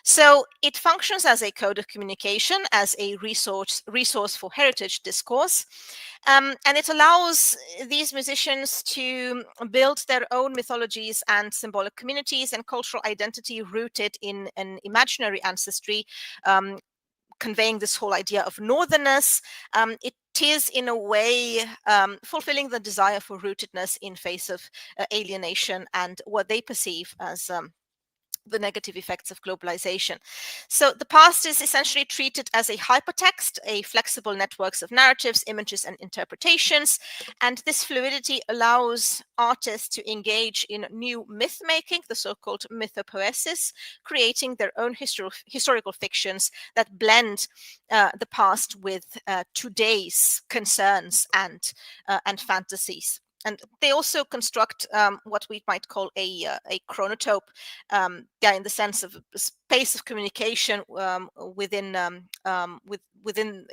So it functions as a code of communication, as a resource for heritage discourse, and it allows these musicians to build their own mythologies and symbolic communities and cultural identity rooted in an imaginary ancestry, conveying this whole idea of northerness. It is in a way fulfilling the desire for rootedness in face of alienation and what they perceive as the negative effects of globalization. So the past is essentially treated as a hypertext, a flexible networks of narratives, images, and interpretations. And this fluidity allows artists to engage in new myth making, the so-called mythopoesis, creating their own historical fictions that blend the past with today's concerns and fantasies. And they also construct what we might call a chronotope, in the sense of a space of communication within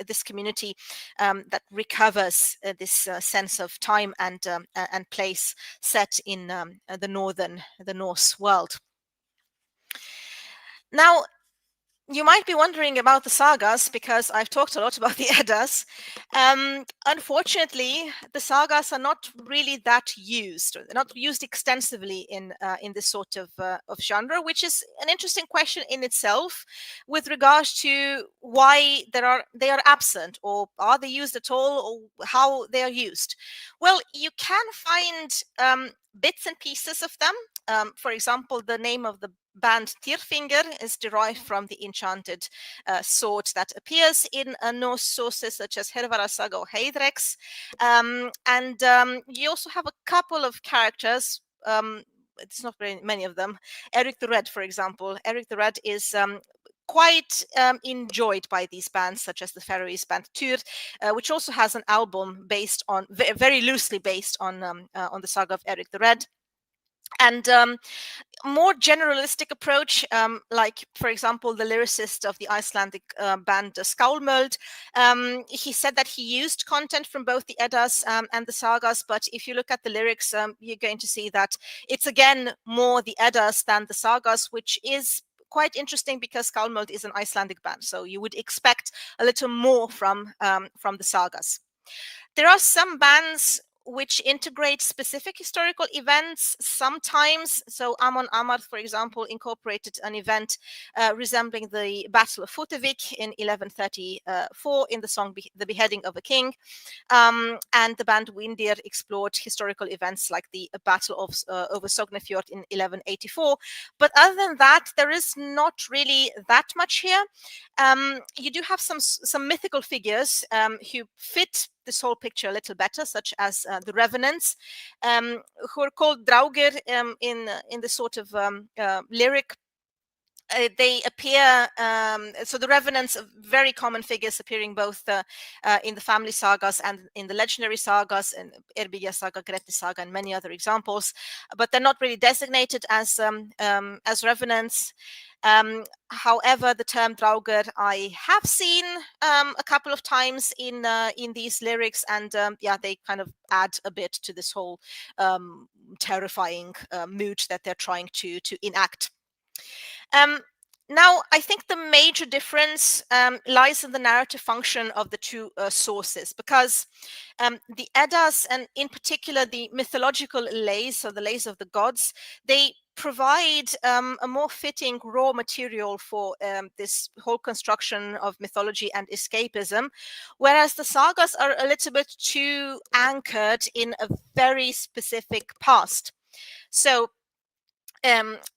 this community that recovers this sense of time and place set in the Norse world. Now, you might be wondering about the sagas, because I've talked a lot about the Eddas. Unfortunately, the sagas are not really that used, or they're not used extensively in this sort of genre, which is an interesting question in itself, with regards to why they are absent, or are they used at all, or how they are used. Well, you can find bits and pieces of them. For example, the name of the band Tyrfingr is derived from the enchanted sword that appears in Norse sources such as Hervara Saga or Heidreks. And you also have a couple of characters, it's not very many of them. Eric the Red, for example. Eric the Red is quite enjoyed by these bands, such as the Faroese band Tyr, which also has an album based on, very loosely based on the saga of Eric the Red. And more generalistic approach, like, for example, the lyricist of the Icelandic band Skálmöld, he said that he used content from both the Eddas and the sagas, but if you look at the lyrics, you're going to see that it's again more the Eddas than the sagas, which is quite interesting because Skálmöld is an Icelandic band, so you would expect a little more from the sagas. There are some bands which integrate specific historical events sometimes. So Amon Amarth, for example, incorporated an event resembling the Battle of Futavik in 1134 in the song The Beheading of a King. And the band Windir explored historical events like the Battle of over Sognefjord in 1184. But other than that, there is not really that much here. You do have some mythical figures who fit this whole picture a little better, such as the revenants, who are called draugr in the sort of lyric. They appear, so the revenants are very common figures, appearing both in the family sagas and in the legendary sagas, and Erbygja saga, Grettis saga, and many other examples, but they're not really designated as revenants. However, the term draugr I have seen a couple of times in these lyrics, and they kind of add a bit to this whole terrifying mood that they're trying to enact. Now, I think the major difference lies in the narrative function of the two sources, because the Eddas, and in particular the mythological lays, so the lays of the gods, they provide a more fitting raw material for this whole construction of mythology and escapism, whereas the sagas are a little bit too anchored in a very specific past. So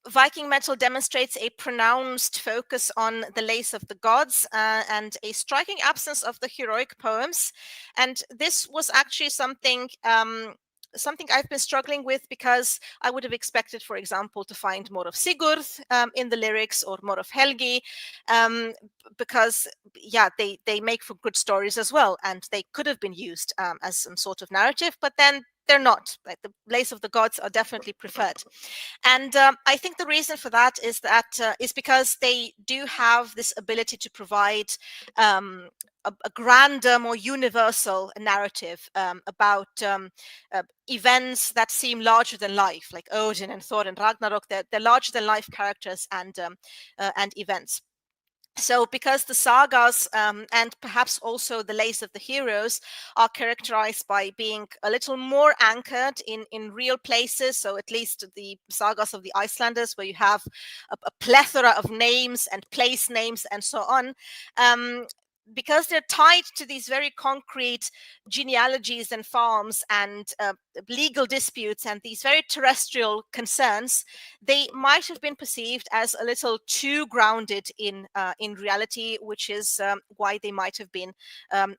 Viking metal demonstrates a pronounced focus on the lays of the gods and a striking absence of the heroic poems. And this was actually something I've been struggling with, because I would have expected, for example, to find more of Sigurd in the lyrics, or more of Helgi, because they make for good stories as well, and they could have been used as some sort of narrative. But then they're not. Like the lays of the gods are definitely preferred. And I think the reason for that is because they do have this ability to provide a grander, more universal narrative about events that seem larger than life, like Odin and Thor and Ragnarok. They're larger than life characters and events. So because the sagas and perhaps also the lays of the heroes are characterized by being a little more anchored in real places, so at least the sagas of the Icelanders, where you have a plethora of names and place names and so on, because they're tied to these very concrete genealogies and farms and legal disputes and these very terrestrial concerns, they might have been perceived as a little too grounded in reality, which is why they might have been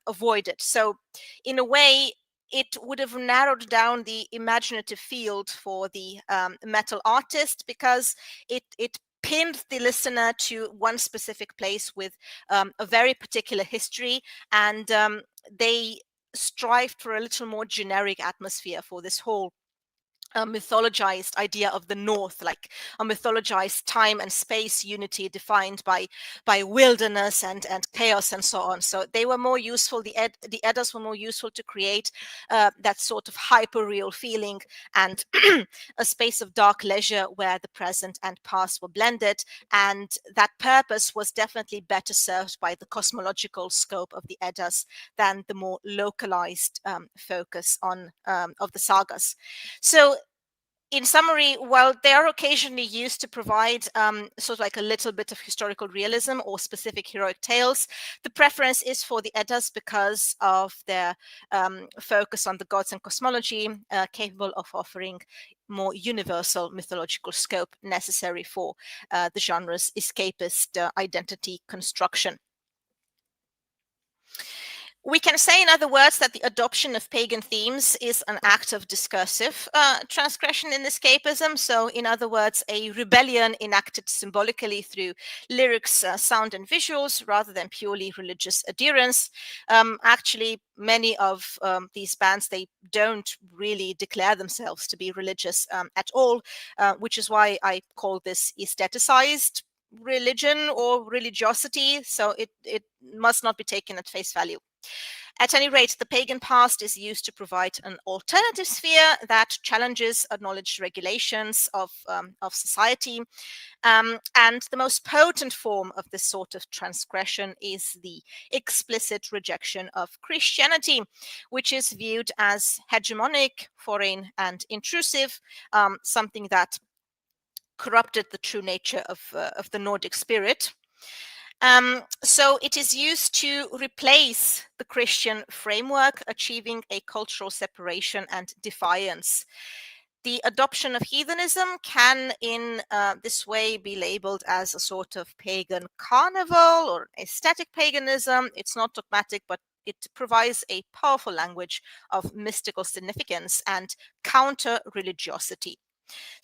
avoided. So, in a way, it would have narrowed down the imaginative field for the metal artist, because it pinned the listener to one specific place with a very particular history, and they strived for a little more generic atmosphere for this whole mythologized idea of the North, like a mythologized time and space unity defined by wilderness and chaos and so on. So they were more useful. The Eddas were more useful to create that sort of hyper-real feeling and a space of dark leisure where the present and past were blended. And that purpose was definitely better served by the cosmological scope of the Eddas than the more localized focus on of the sagas. So in summary, while they are occasionally used to provide sort of like a little bit of historical realism or specific heroic tales, the preference is for the Eddas because of their focus on the gods and cosmology, capable of offering more universal mythological scope necessary for the genre's escapist identity construction. We can say, in other words, that the adoption of pagan themes is an act of discursive transgression in escapism. So, in other words, a rebellion enacted symbolically through lyrics, sound, and visuals, rather than purely religious adherence. Actually, many of these bands, they don't really declare themselves to be religious at all, which is why I call this aestheticized religion or religiosity. So it must not be taken at face value. At any rate, the pagan past is used to provide an alternative sphere that challenges acknowledged regulations of society. And the most potent form of this sort of transgression is the explicit rejection of Christianity, which is viewed as hegemonic, foreign, and intrusive, something that corrupted the true nature of the Nordic spirit. So it is used to replace the Christian framework, achieving a cultural separation and defiance. The adoption of heathenism can in this way be labeled as a sort of pagan carnival or aesthetic paganism. It's not dogmatic, but it provides a powerful language of mystical significance and counter-religiosity.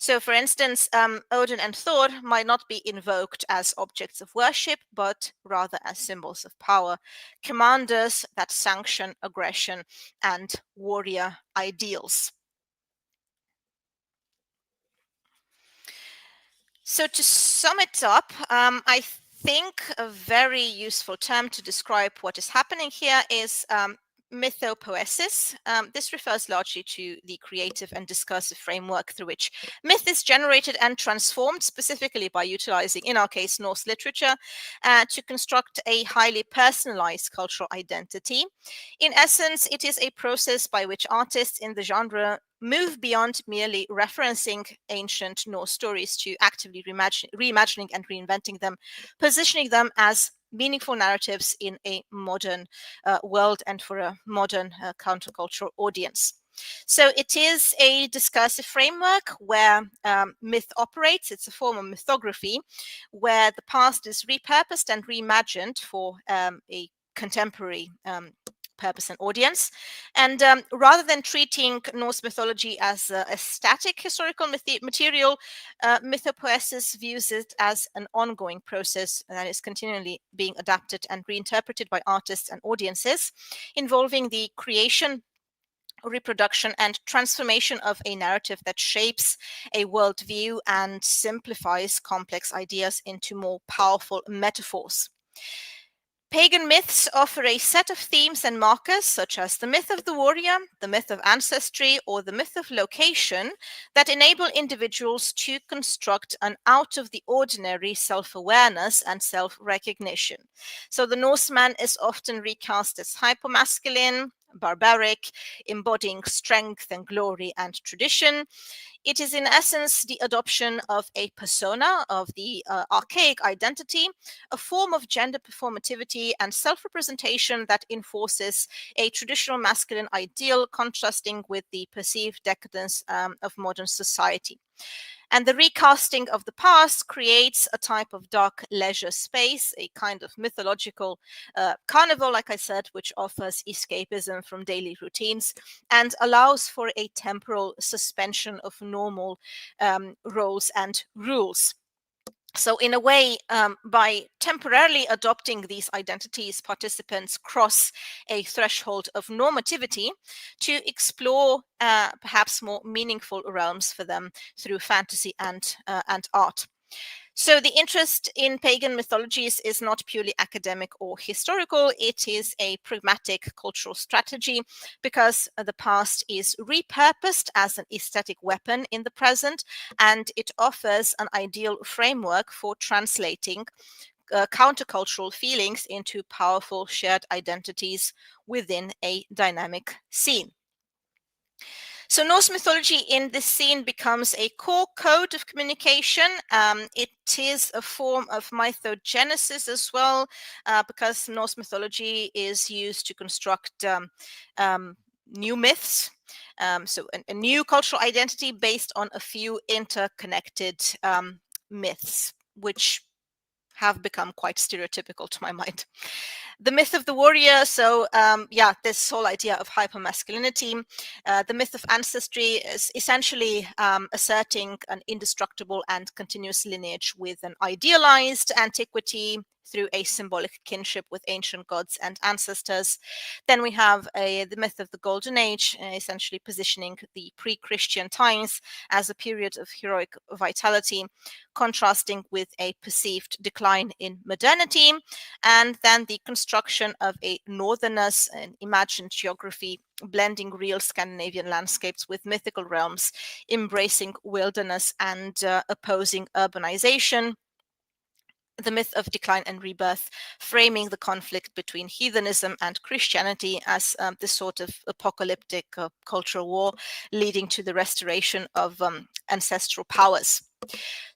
So, for instance, Odin and Thor might not be invoked as objects of worship, but rather as symbols of power, commanders that sanction aggression and warrior ideals. So, to sum it up, I think a very useful term to describe what is happening here is mythopoesis. This refers largely to the creative and discursive framework through which myth is generated and transformed, specifically by utilizing, in our case, Norse literature, to construct a highly personalized cultural identity. In essence, it is a process by which artists in the genre move beyond merely referencing ancient Norse stories to actively reimagining and reinventing them, positioning them as meaningful narratives in a modern world and for a modern countercultural audience. So it is a discursive framework where myth operates. It's a form of mythography where the past is repurposed and reimagined for a contemporary purpose and audience. And rather than treating Norse mythology as a static historical material, mythopoesis views it as an ongoing process that is continually being adapted and reinterpreted by artists and audiences, involving the creation reproduction and transformation of a narrative that shapes a worldview and simplifies complex ideas into more powerful metaphors. Pagan myths offer a set of themes and markers, such as the myth of the warrior, the myth of ancestry, or the myth of location, that enable individuals to construct an out-of-the-ordinary self-awareness and self-recognition. So the Norseman is often recast as hypermasculine, barbaric, embodying strength and glory and tradition. It is in essence the adoption of a persona, of the archaic identity, a form of gender performativity and self-representation that enforces a traditional masculine ideal, contrasting with the perceived decadence of modern society. And the recasting of the past creates a type of dark leisure space, a kind of mythological carnival, like I said, which offers escapism from daily routines and allows for a temporal suspension of normal roles and rules. So in a way, by temporarily adopting these identities, participants cross a threshold of normativity to explore perhaps more meaningful realms for them through fantasy and art. So the interest in pagan mythologies is not purely academic or historical. It is a pragmatic cultural strategy because the past is repurposed as an aesthetic weapon in the present, and it offers an ideal framework for translating countercultural feelings into powerful shared identities within a dynamic scene. So Norse mythology in this scene becomes a core code of communication. It is a form of mythogenesis as well, because Norse mythology is used to construct new myths. So a new cultural identity based on a few interconnected myths, which have become quite stereotypical to my mind. The myth of the warrior, so this whole idea of hypermasculinity. The myth of ancestry is essentially asserting an indestructible and continuous lineage with an idealized antiquity through a symbolic kinship with ancient gods and ancestors. Then we have the myth of the Golden Age, essentially positioning the pre-Christian times as a period of heroic vitality, contrasting with a perceived decline in modernity. And then the construction of a northerners, an imagined geography, blending real Scandinavian landscapes with mythical realms, embracing wilderness and opposing urbanization. The myth of decline and rebirth, framing the conflict between heathenism and Christianity as this sort of apocalyptic cultural war, leading to the restoration of ancestral powers.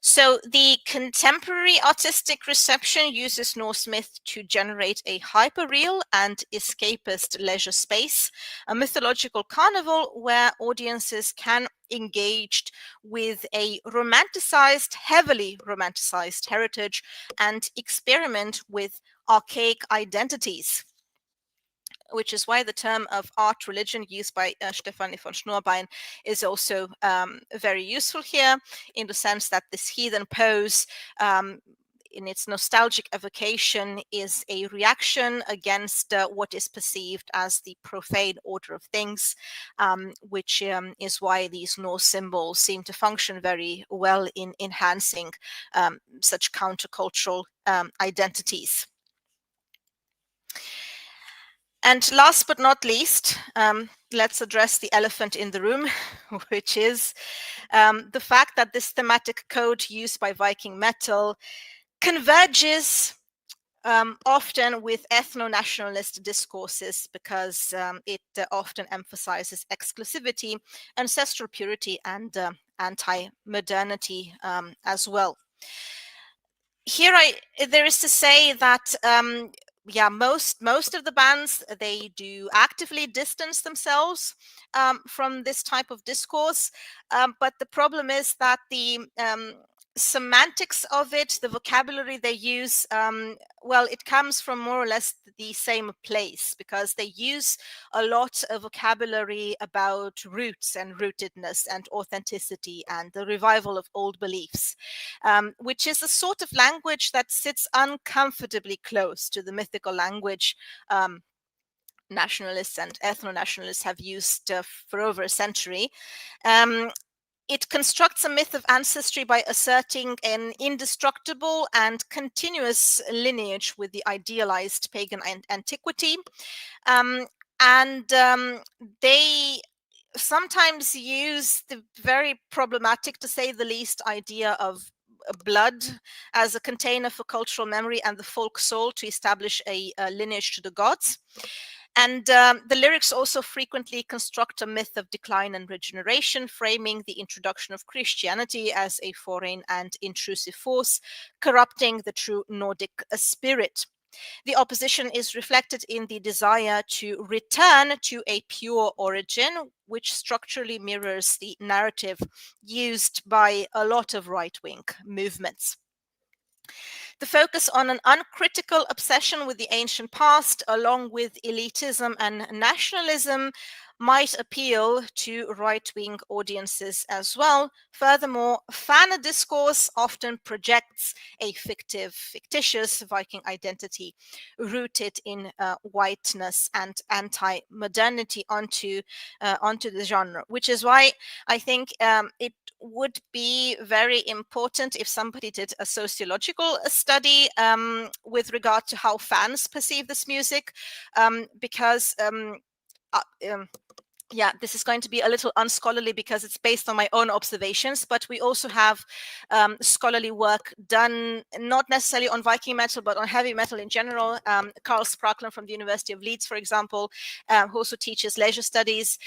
So the contemporary artistic reception uses Norse myth to generate a hyperreal and escapist leisure space, a mythological carnival where audiences can engage with a romanticized, heavily romanticized heritage and experiment with archaic identities, which is why the term of art religion used by Stefanie von Schnurbein is also very useful here, in the sense that this heathen pose in its nostalgic evocation is a reaction against what is perceived as the profane order of things, which is why these Norse symbols seem to function very well in enhancing such countercultural identities. And last but not least, let's address the elephant in the room, which is the fact that this thematic code used by Viking metal converges often with ethno-nationalist discourses, because it often emphasizes exclusivity, ancestral purity, and anti-modernity as well. Here there is to say that most of the bands, they do actively distance themselves from this type of discourse, but the problem is that the semantics of it, the vocabulary they use, it comes from more or less the same place, because they use a lot of vocabulary about roots and rootedness and authenticity and the revival of old beliefs, which is a sort of language that sits uncomfortably close to the mythical language nationalists and ethno-nationalists have used for over a century. It constructs a myth of ancestry by asserting an indestructible and continuous lineage with the idealized pagan antiquity. They sometimes use the very problematic, to say the least, idea of blood as a container for cultural memory and the folk soul to establish a lineage to the gods. And the lyrics also frequently construct a myth of decline and regeneration, framing the introduction of Christianity as a foreign and intrusive force, corrupting the true Nordic spirit. The opposition is reflected in the desire to return to a pure origin, which structurally mirrors the narrative used by a lot of right-wing movements. The focus on an uncritical obsession with the ancient past, along with elitism and nationalism, might appeal to right-wing audiences as well. Furthermore, fan discourse often projects a fictitious Viking identity rooted in whiteness and anti-modernity onto the genre, which is why I think it would be very important if somebody did a sociological study with regard to how fans perceive this music, because yeah, this is going to be a little unscholarly because it's based on my own observations, but we also have scholarly work done, not necessarily on Viking metal, but on heavy metal in general. Carl Spracklen from the University of Leeds, for example, who also teaches leisure studies,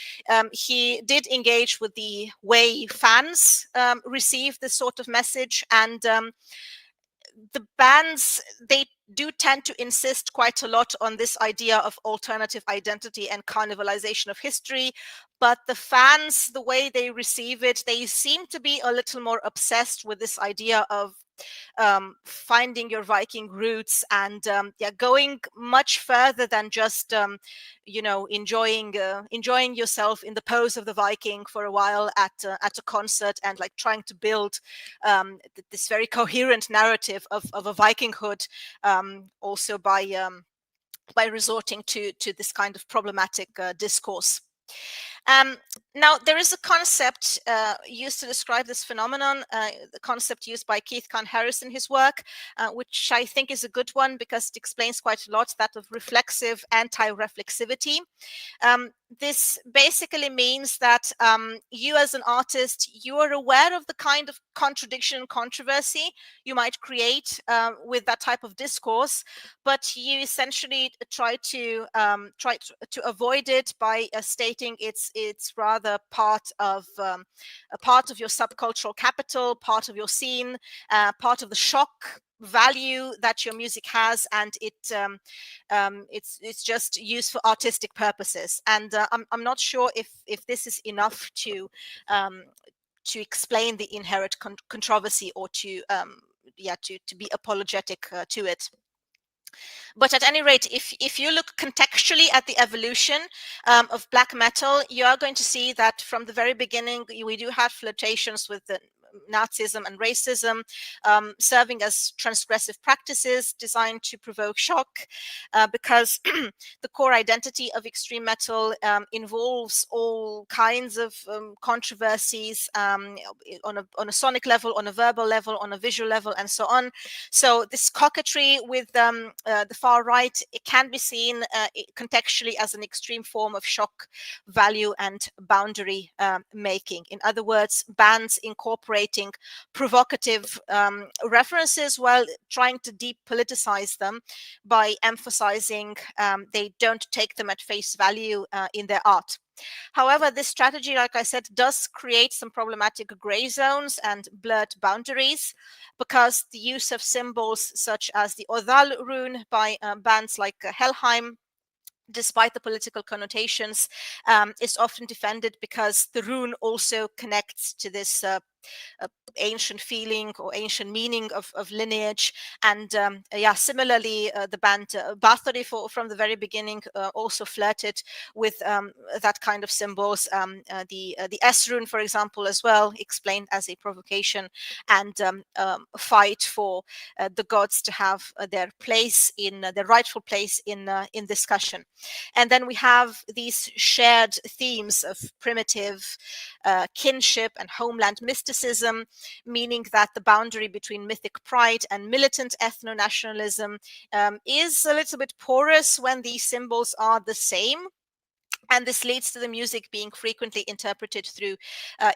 he did engage with the way fans receive this sort of message, and the bands, they do tend to insist quite a lot on this idea of alternative identity and carnivalization of history, but the fans, the way they receive it, they seem to be a little more obsessed with this idea of finding your Viking roots and going much further than just enjoying yourself in the pose of the Viking for a while at a concert, and like trying to build this very coherent narrative of a Vikinghood, also by resorting to this kind of problematic discourse. Now, there is a concept used to describe this phenomenon, the concept used by Keith Kahn-Harris in his work, which I think is a good one because it explains quite a lot, that of reflexive anti-reflexivity. This basically means that you as an artist, you are aware of the kind of contradiction and controversy you might create with that type of discourse, but you essentially try to avoid it by stating it's rather part of your subcultural capital, part of your scene, part of the shock value that your music has, and it's just used for artistic purposes. And I'm not sure if this is enough to explain the inherent controversy, or to be apologetic to it. But at any rate, if you look contextually at the evolution of black metal, you are going to see that from the very beginning, we do have flirtations with the Nazism and racism, serving as transgressive practices designed to provoke shock, because the core identity of extreme metal involves all kinds of controversies on a sonic level, on a verbal level, on a visual level, and so on. So this coquetry with the far right, it can be seen contextually as an extreme form of shock value and boundary making. In other words, bands incorporating provocative references while trying to depoliticize them by emphasizing they don't take them at face value in their art. However, this strategy, like I said, does create some problematic gray zones and blurred boundaries, because the use of symbols such as the Odal rune by bands like Helheim, despite the political connotations, is often defended because the rune also connects to this ancient feeling or ancient meaning of lineage. And similarly, the band Bathory from the very beginning also flirted with that kind of symbols. The S rune, for example, as well, explained as a provocation and fight for the gods to have their place in their rightful place in discussion. And then we have these shared themes of primitive kinship and homeland mysticism, meaning that the boundary between mythic pride and militant ethno-nationalism is a little bit porous when these symbols are the same. And this leads to the music being frequently interpreted through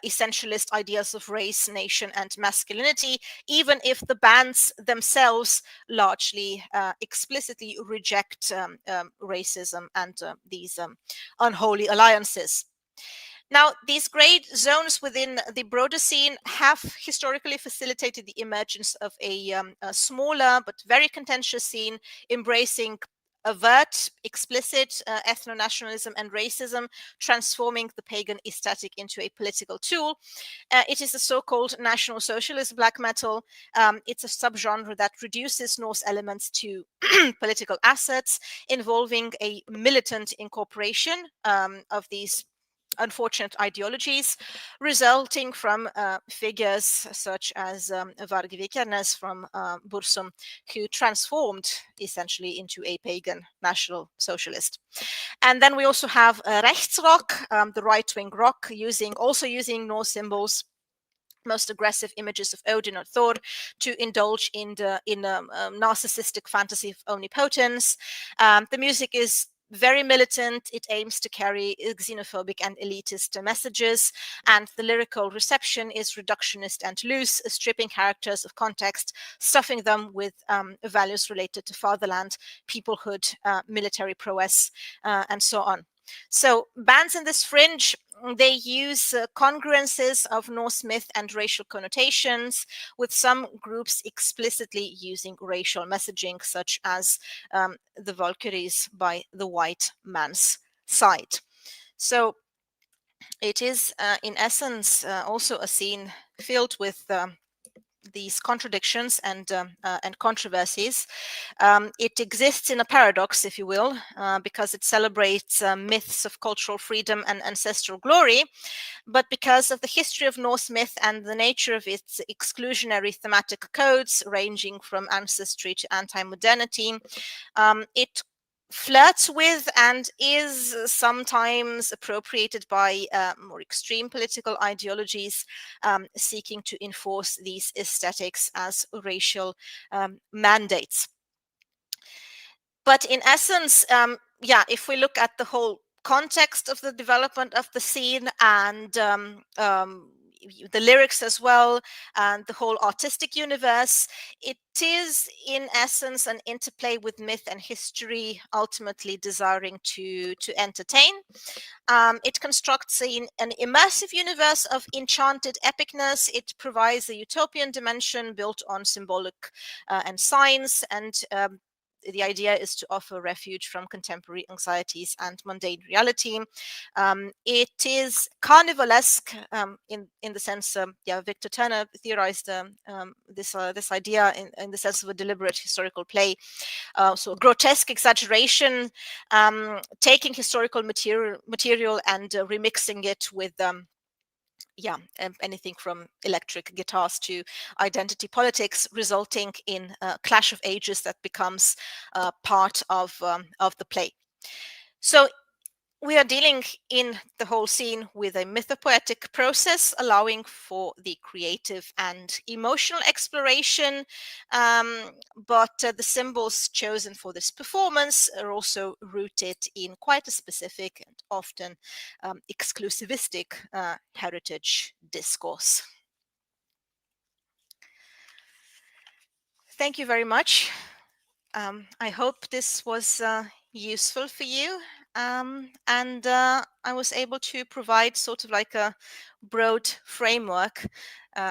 essentialist ideas of race, nation, and masculinity, even if the bands themselves largely explicitly reject racism and these unholy alliances. Now, these gray zones within the broader scene have historically facilitated the emergence of a smaller but very contentious scene embracing overt, explicit ethno-nationalism and racism, transforming the pagan aesthetic into a political tool. It is the so-called National Socialist black metal. It's a subgenre that reduces Norse elements to political assets, involving a militant incorporation of these unfortunate ideologies, resulting from figures such as Varg Vikernes from Bursum, who transformed essentially into a pagan national socialist. And then we also have Rechtsrock, the right-wing rock, also using Norse symbols, most aggressive images of Odin or Thor, to indulge in narcissistic fantasy of omnipotence. The music is very militant. It aims to carry xenophobic and elitist messages, and the lyrical reception is reductionist and loose, stripping characters of context, stuffing them with values related to fatherland, peoplehood, military prowess, and so on. So bands in this fringe, they use congruences of Norse myth and racial connotations, with some groups explicitly using racial messaging, such as the Valkyries by the white man's side. So it is, in essence, also a scene filled with these contradictions and controversies. It exists in a paradox, if you will, because it celebrates myths of cultural freedom and ancestral glory, but because of the history of Norse myth and the nature of its exclusionary thematic codes, ranging from ancestry to anti-modernity, it flirts with and is sometimes appropriated by more extreme political ideologies seeking to enforce these aesthetics as racial mandates. But in essence, if we look at the whole context of the development of the scene and the lyrics as well, and the whole artistic universe, it is in essence an interplay with myth and history, ultimately desiring to entertain. It constructs an immersive universe of enchanted epicness. It provides a utopian dimension built on symbolic and science, and the idea is to offer refuge from contemporary anxieties and mundane reality. It is carnivalesque in the sense, Victor Turner theorized this idea in the sense of a deliberate historical play. So grotesque exaggeration, taking historical material and remixing it with anything from electric guitars to identity politics, resulting in a clash of ages that becomes part of the play. So we are dealing in the whole scene with a mythopoetic process, allowing for the creative and emotional exploration, but the symbols chosen for this performance are also rooted in quite a specific and often exclusivistic heritage discourse. Thank you very much. I hope this was useful for you, and I was able to provide sort of like a broad framework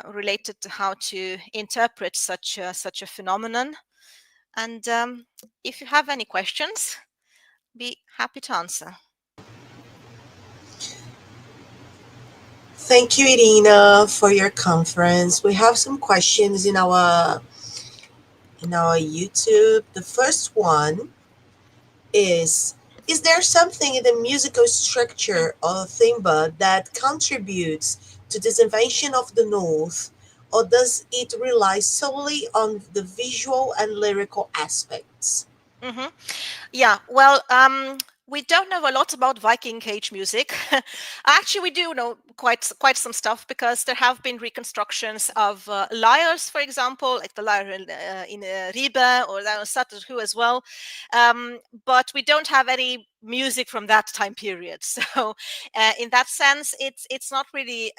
related to how to interpret such a phenomenon. And if you have any questions, be happy to answer. Thank you, Irina, for your conference. We have some questions in our YouTube. The first one is there something in the musical structure of Thimba that contributes to this invention of the North, or does it rely solely on the visual and lyrical aspects? Hmm. Yeah, well, we don't know a lot about Viking Age music. Actually, we do know quite some stuff because there have been reconstructions of lyres, for example, like the lyre in Ribe or Saturhu as well. But we don't have any music from that time period. So, in that sense, it's not really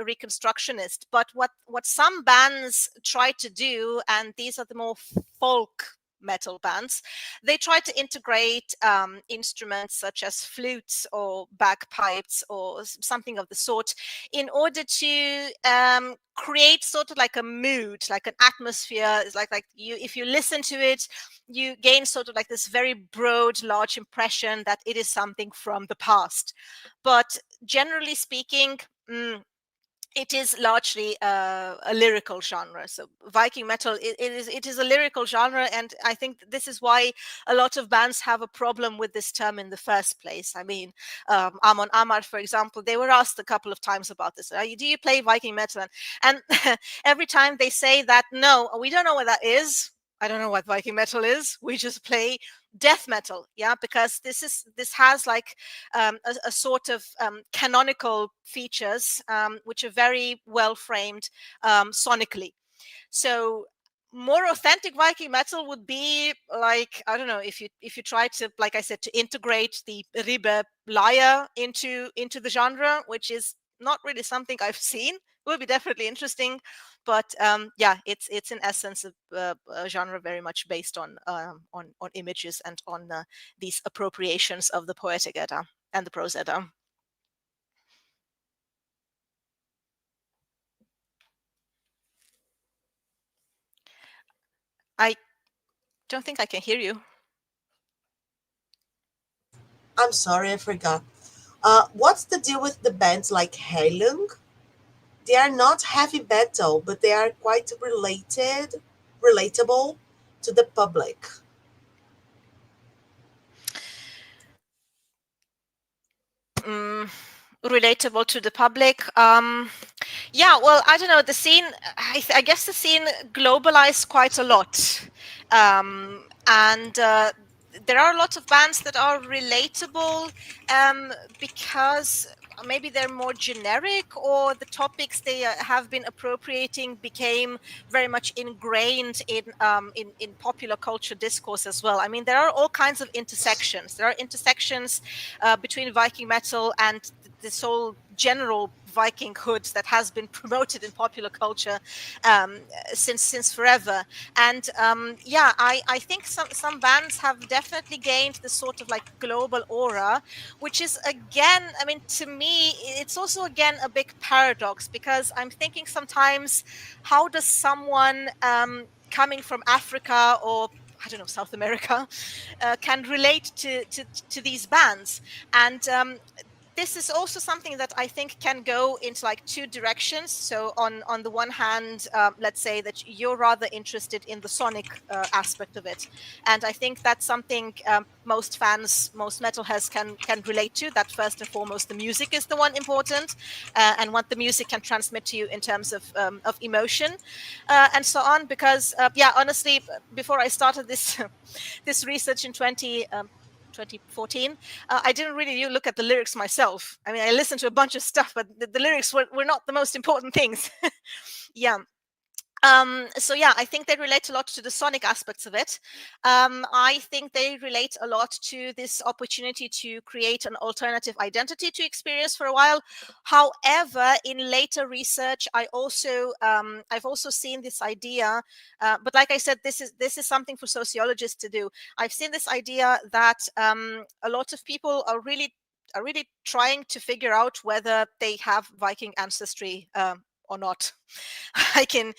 reconstructionist. But what some bands try to do, and these are the more folk metal bands, they try to integrate instruments such as flutes or bagpipes or something of the sort in order to create sort of like a mood, like an atmosphere. It's like you, if you listen to it, you gain sort of like this very broad, large impression that it is something from the past. But generally speaking, it is largely a lyrical genre. So Viking metal, it is a lyrical genre, and I think this is why a lot of bands have a problem with this term in the first place. I mean, Amon Amar, for example, they were asked a couple of times about this. Do you play Viking metal? And every time they say that, no, we don't know what that is. I don't know what Viking metal is. We just play death metal, yeah, because this has like a sort of canonical features which are very well framed sonically. So more authentic Viking metal would be like, I don't know, if you try to, like I said, to integrate the Ribe lyre into the genre, which is not really something I've seen. It would be definitely interesting, but yeah, it's in essence a genre very much based on images and on these appropriations of the poetic Edda and the prose Edda. I don't think I can hear you. I'm sorry, I forgot. What's the deal with the bands like Heilung? They are not heavy metal, but they are quite relatable to the public. Mm, relatable to the public. Yeah, well, I don't know. The scene, I guess the scene globalized quite a lot. And there are a lot of bands that are relatable because maybe they're more generic, or the topics they have been appropriating became very much ingrained in popular culture discourse as well. I mean, there are all kinds of intersections. There are intersections between Viking metal and this whole general Vikinghood that has been promoted in popular culture since forever. And yeah, I think some bands have definitely gained this sort of like global aura, which is, again, I mean, to me, it's also again a big paradox, because I'm thinking sometimes, how does someone coming from Africa or, I don't know, South America, can relate to these bands? And this is also something that I think can go into like two directions. So on the one hand, let's say that you're rather interested in the sonic aspect of it, and I think that's something most fans, most metalheads can relate to. That first and foremost, the music is the one important, and what the music can transmit to you in terms of emotion, and so on. Because yeah, honestly, before I started this this research in 2014, I didn't really look at the lyrics myself. I mean, I listened to a bunch of stuff, but the lyrics were not the most important things. Yeah. So yeah, I think they relate a lot to the sonic aspects of it. I think they relate a lot to this opportunity to create an alternative identity to experience for a while. However, in later research, I've also seen this idea, but like I said, this is something for sociologists to do. I've seen this idea that a lot of people are really trying to figure out whether they have Viking ancestry or not. Like in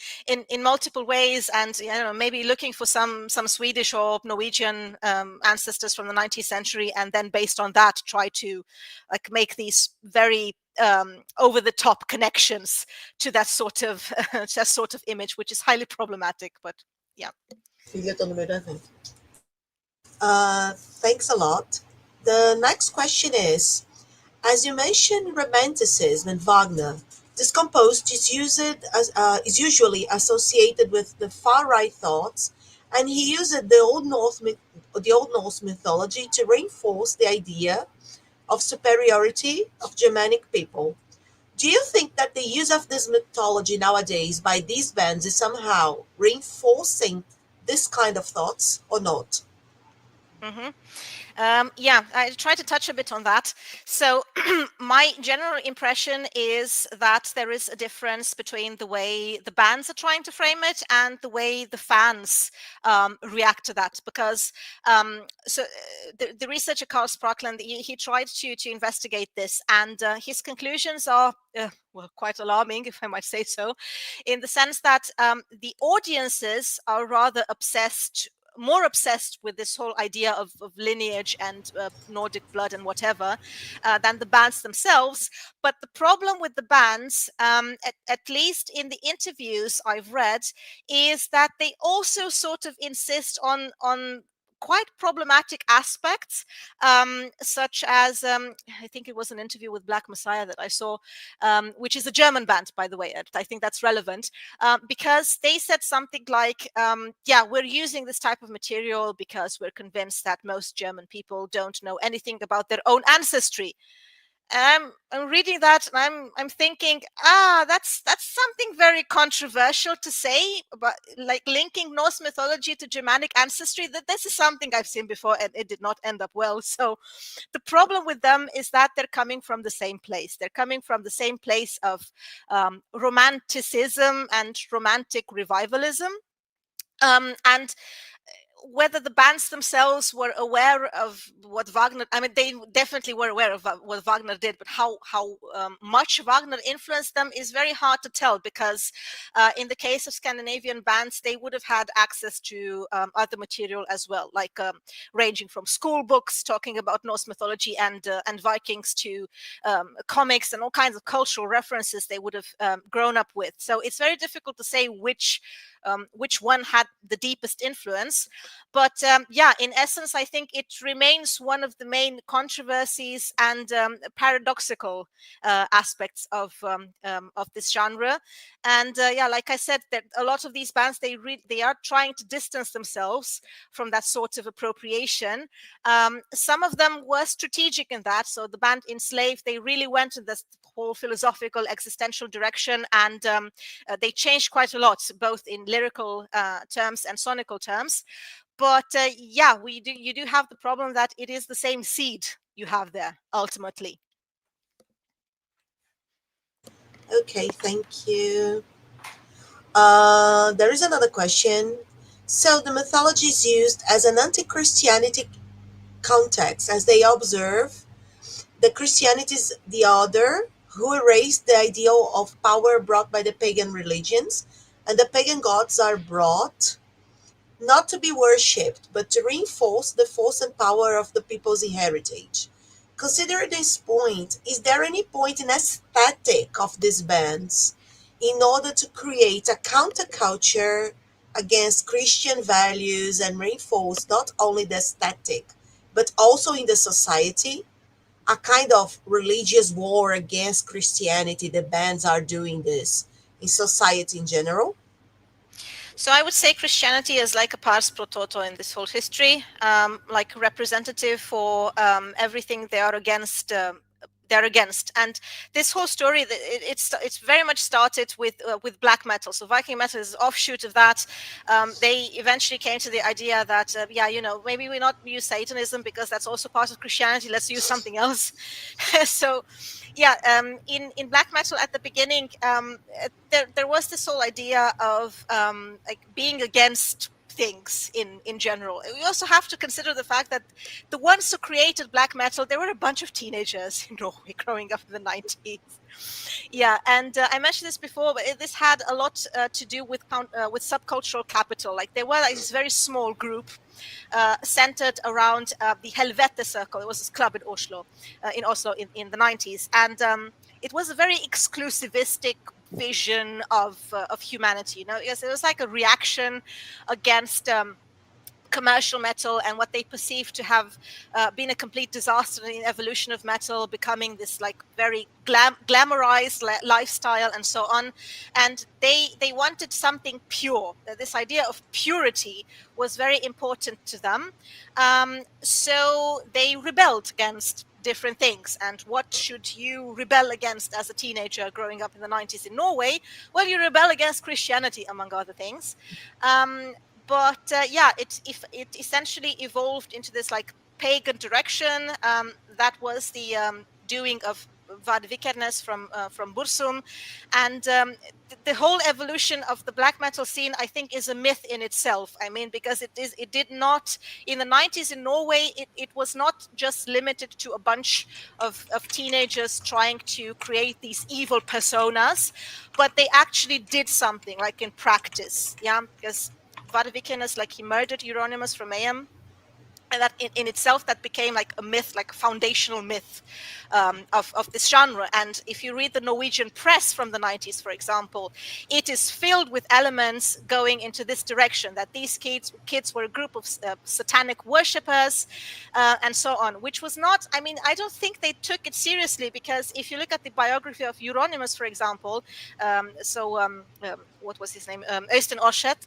multiple ways, and maybe looking for some Swedish or Norwegian ancestors from the 19th century, and then based on that try to like make these very over the top connections to that sort of image, which is highly problematic. But yeah. Thanks a lot. The next question is, as you mentioned Romanticism and Wagner, this compost is usually associated with the far-right thoughts, and he used the Old Norse mythology to reinforce the idea of superiority of Germanic people. Do you think that the use of this mythology nowadays by these bands is somehow reinforcing this kind of thoughts or not? Mm-hmm. Yeah, I try to touch a bit on that. So my general impression is that there is a difference between the way the bands are trying to frame it and the way the fans react to that. Because the researcher Carl Sprackland, he tried to investigate this, and his conclusions are well, quite alarming, if I might say so, in the sense that the audiences are rather more obsessed with this whole idea of lineage and Nordic blood and whatever than the bands themselves. But the problem with the bands, at least in the interviews I've read, is that they also sort of insist on quite problematic aspects, such as I think it was an interview with Black Messiah that I saw, which is a German band, by the way. I think that's relevant because they said something like, yeah, we're using this type of material because we're convinced that most German people don't know anything about their own ancestry. I'm reading that and I'm thinking, that's something very controversial to say, but like linking Norse mythology to Germanic ancestry, that this is something I've seen before and it did not end up well. So the problem with them is that they're coming from the same place. They're coming from the same place of romanticism and romantic revivalism. And whether the bands themselves were aware of what Wagner, I mean, they definitely were aware of what Wagner did, but how much Wagner influenced them is very hard to tell, because in the case of Scandinavian bands, they would have had access to other material as well, like ranging from school books talking about Norse mythology and Vikings to comics and all kinds of cultural references they would have grown up with. So it's very difficult to say which one had the deepest influence. But yeah, in essence, I think it remains one of the main controversies and paradoxical aspects of this genre. And yeah, like I said, that a lot of these bands, they are trying to distance themselves from that sort of appropriation. Some of them were strategic in that. So the band Enslaved, they really went in this whole philosophical existential direction, and they changed quite a lot, both in lyrical terms and sonical terms. But yeah, you do have the problem that it is the same seed you have there ultimately. Okay, thank you. There is another question. So the mythology is used as an anti-Christianity context, as they observe that Christianity is the other who erased the ideal of power brought by the pagan religions, and the pagan gods are brought not to be worshipped, but to reinforce the force and power of the people's heritage. Consider this point. Is there any point in aesthetic of these bands in order to create a counterculture against Christian values and reinforce not only the aesthetic, but also in the society? A kind of religious war against Christianity. The bands are doing this in society in general. So I would say Christianity is like a pars pro toto in this whole history, like representative for everything they are against. And this whole story, it's very much started with black metal. So Viking metal is an offshoot of that. They eventually came to the idea that yeah, maybe we not use Satanism because that's also part of Christianity. Let's use something else. So yeah, in black metal at the beginning, there was this whole idea of like being against things in general. We also have to consider the fact that the ones who created black metal, they were a bunch of teenagers in Norway growing up in the 90s. Yeah, and I mentioned this before, but this had a lot to do with subcultural capital. Like there were like this very small group centered around the Helvete Circle. It was this club in Oslo, in the 90s, and it was a very exclusivistic vision of humanity. You know, yes, it was like a reaction against commercial metal and what they perceived to have been a complete disaster in the evolution of metal, becoming this like very glamorized lifestyle and so on. And they wanted something pure. This idea of purity was very important to them. So they rebelled against different things. And what should you rebel against as a teenager growing up in the 90s in Norway? Well, you rebel against Christianity, among other things. But it essentially evolved into this like pagan direction. That was the doing of Vad Vikernes from Bursum, and the whole evolution of the black metal scene, I think, is a myth in itself. I mean, because it did not in the 90s in Norway. It was not just limited to a bunch of teenagers trying to create these evil personas, but they actually did something like in practice. Yeah, because Vad Vikernes, like he murdered Euronymous from Mayhem, and that in itself that became like a myth, like a foundational myth of this genre. And if you read the Norwegian press from the 90s, for example, it is filled with elements going into this direction, that these kids were a group of satanic worshippers and so on, which was not, I mean, I don't think they took it seriously, because if you look at the biography of Euronymous, for example, what was his name? Øystein Aarseth,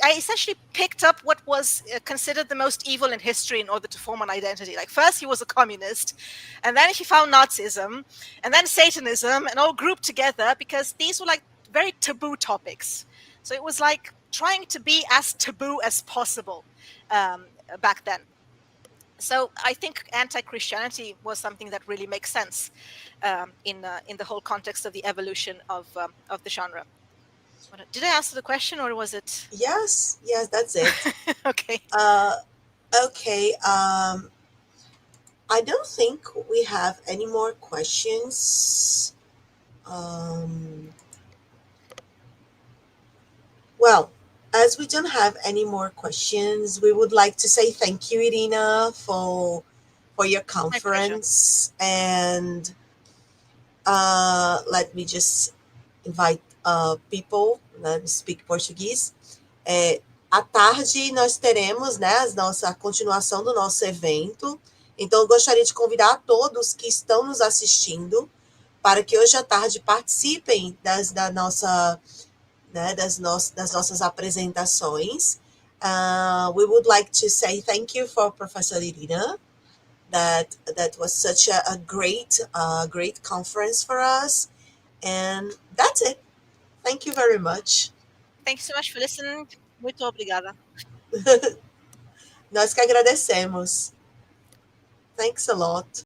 I essentially picked up what was considered the most evil in history in order to form an identity. Like first he was a communist, and then he found Nazism, and then Satanism, and all grouped together because these were like very taboo topics. So it was like trying to be as taboo as possible back then. So I think anti-Christianity was something that really makes sense in the whole context of the evolution of the genre. Did I answer the question, or was it? Yes, that's it. Okay. Okay. I don't think we have any more questions. Well, as we don't have any more questions, we would like to say thank you, Irina, for your conference. And let me just invite people, let me speak Portuguese. À tarde nós teremos, né, a continuação do nosso evento. Então, eu gostaria de convidar a todos que estão nos assistindo para que hoje à tarde participem das nossas apresentações. We would like to say thank you for Professor Irina. That was such a great conference for us. And that's it. Thank you very much. Thank you so much for listening. Muito obrigada. Nós que agradecemos. Thanks a lot.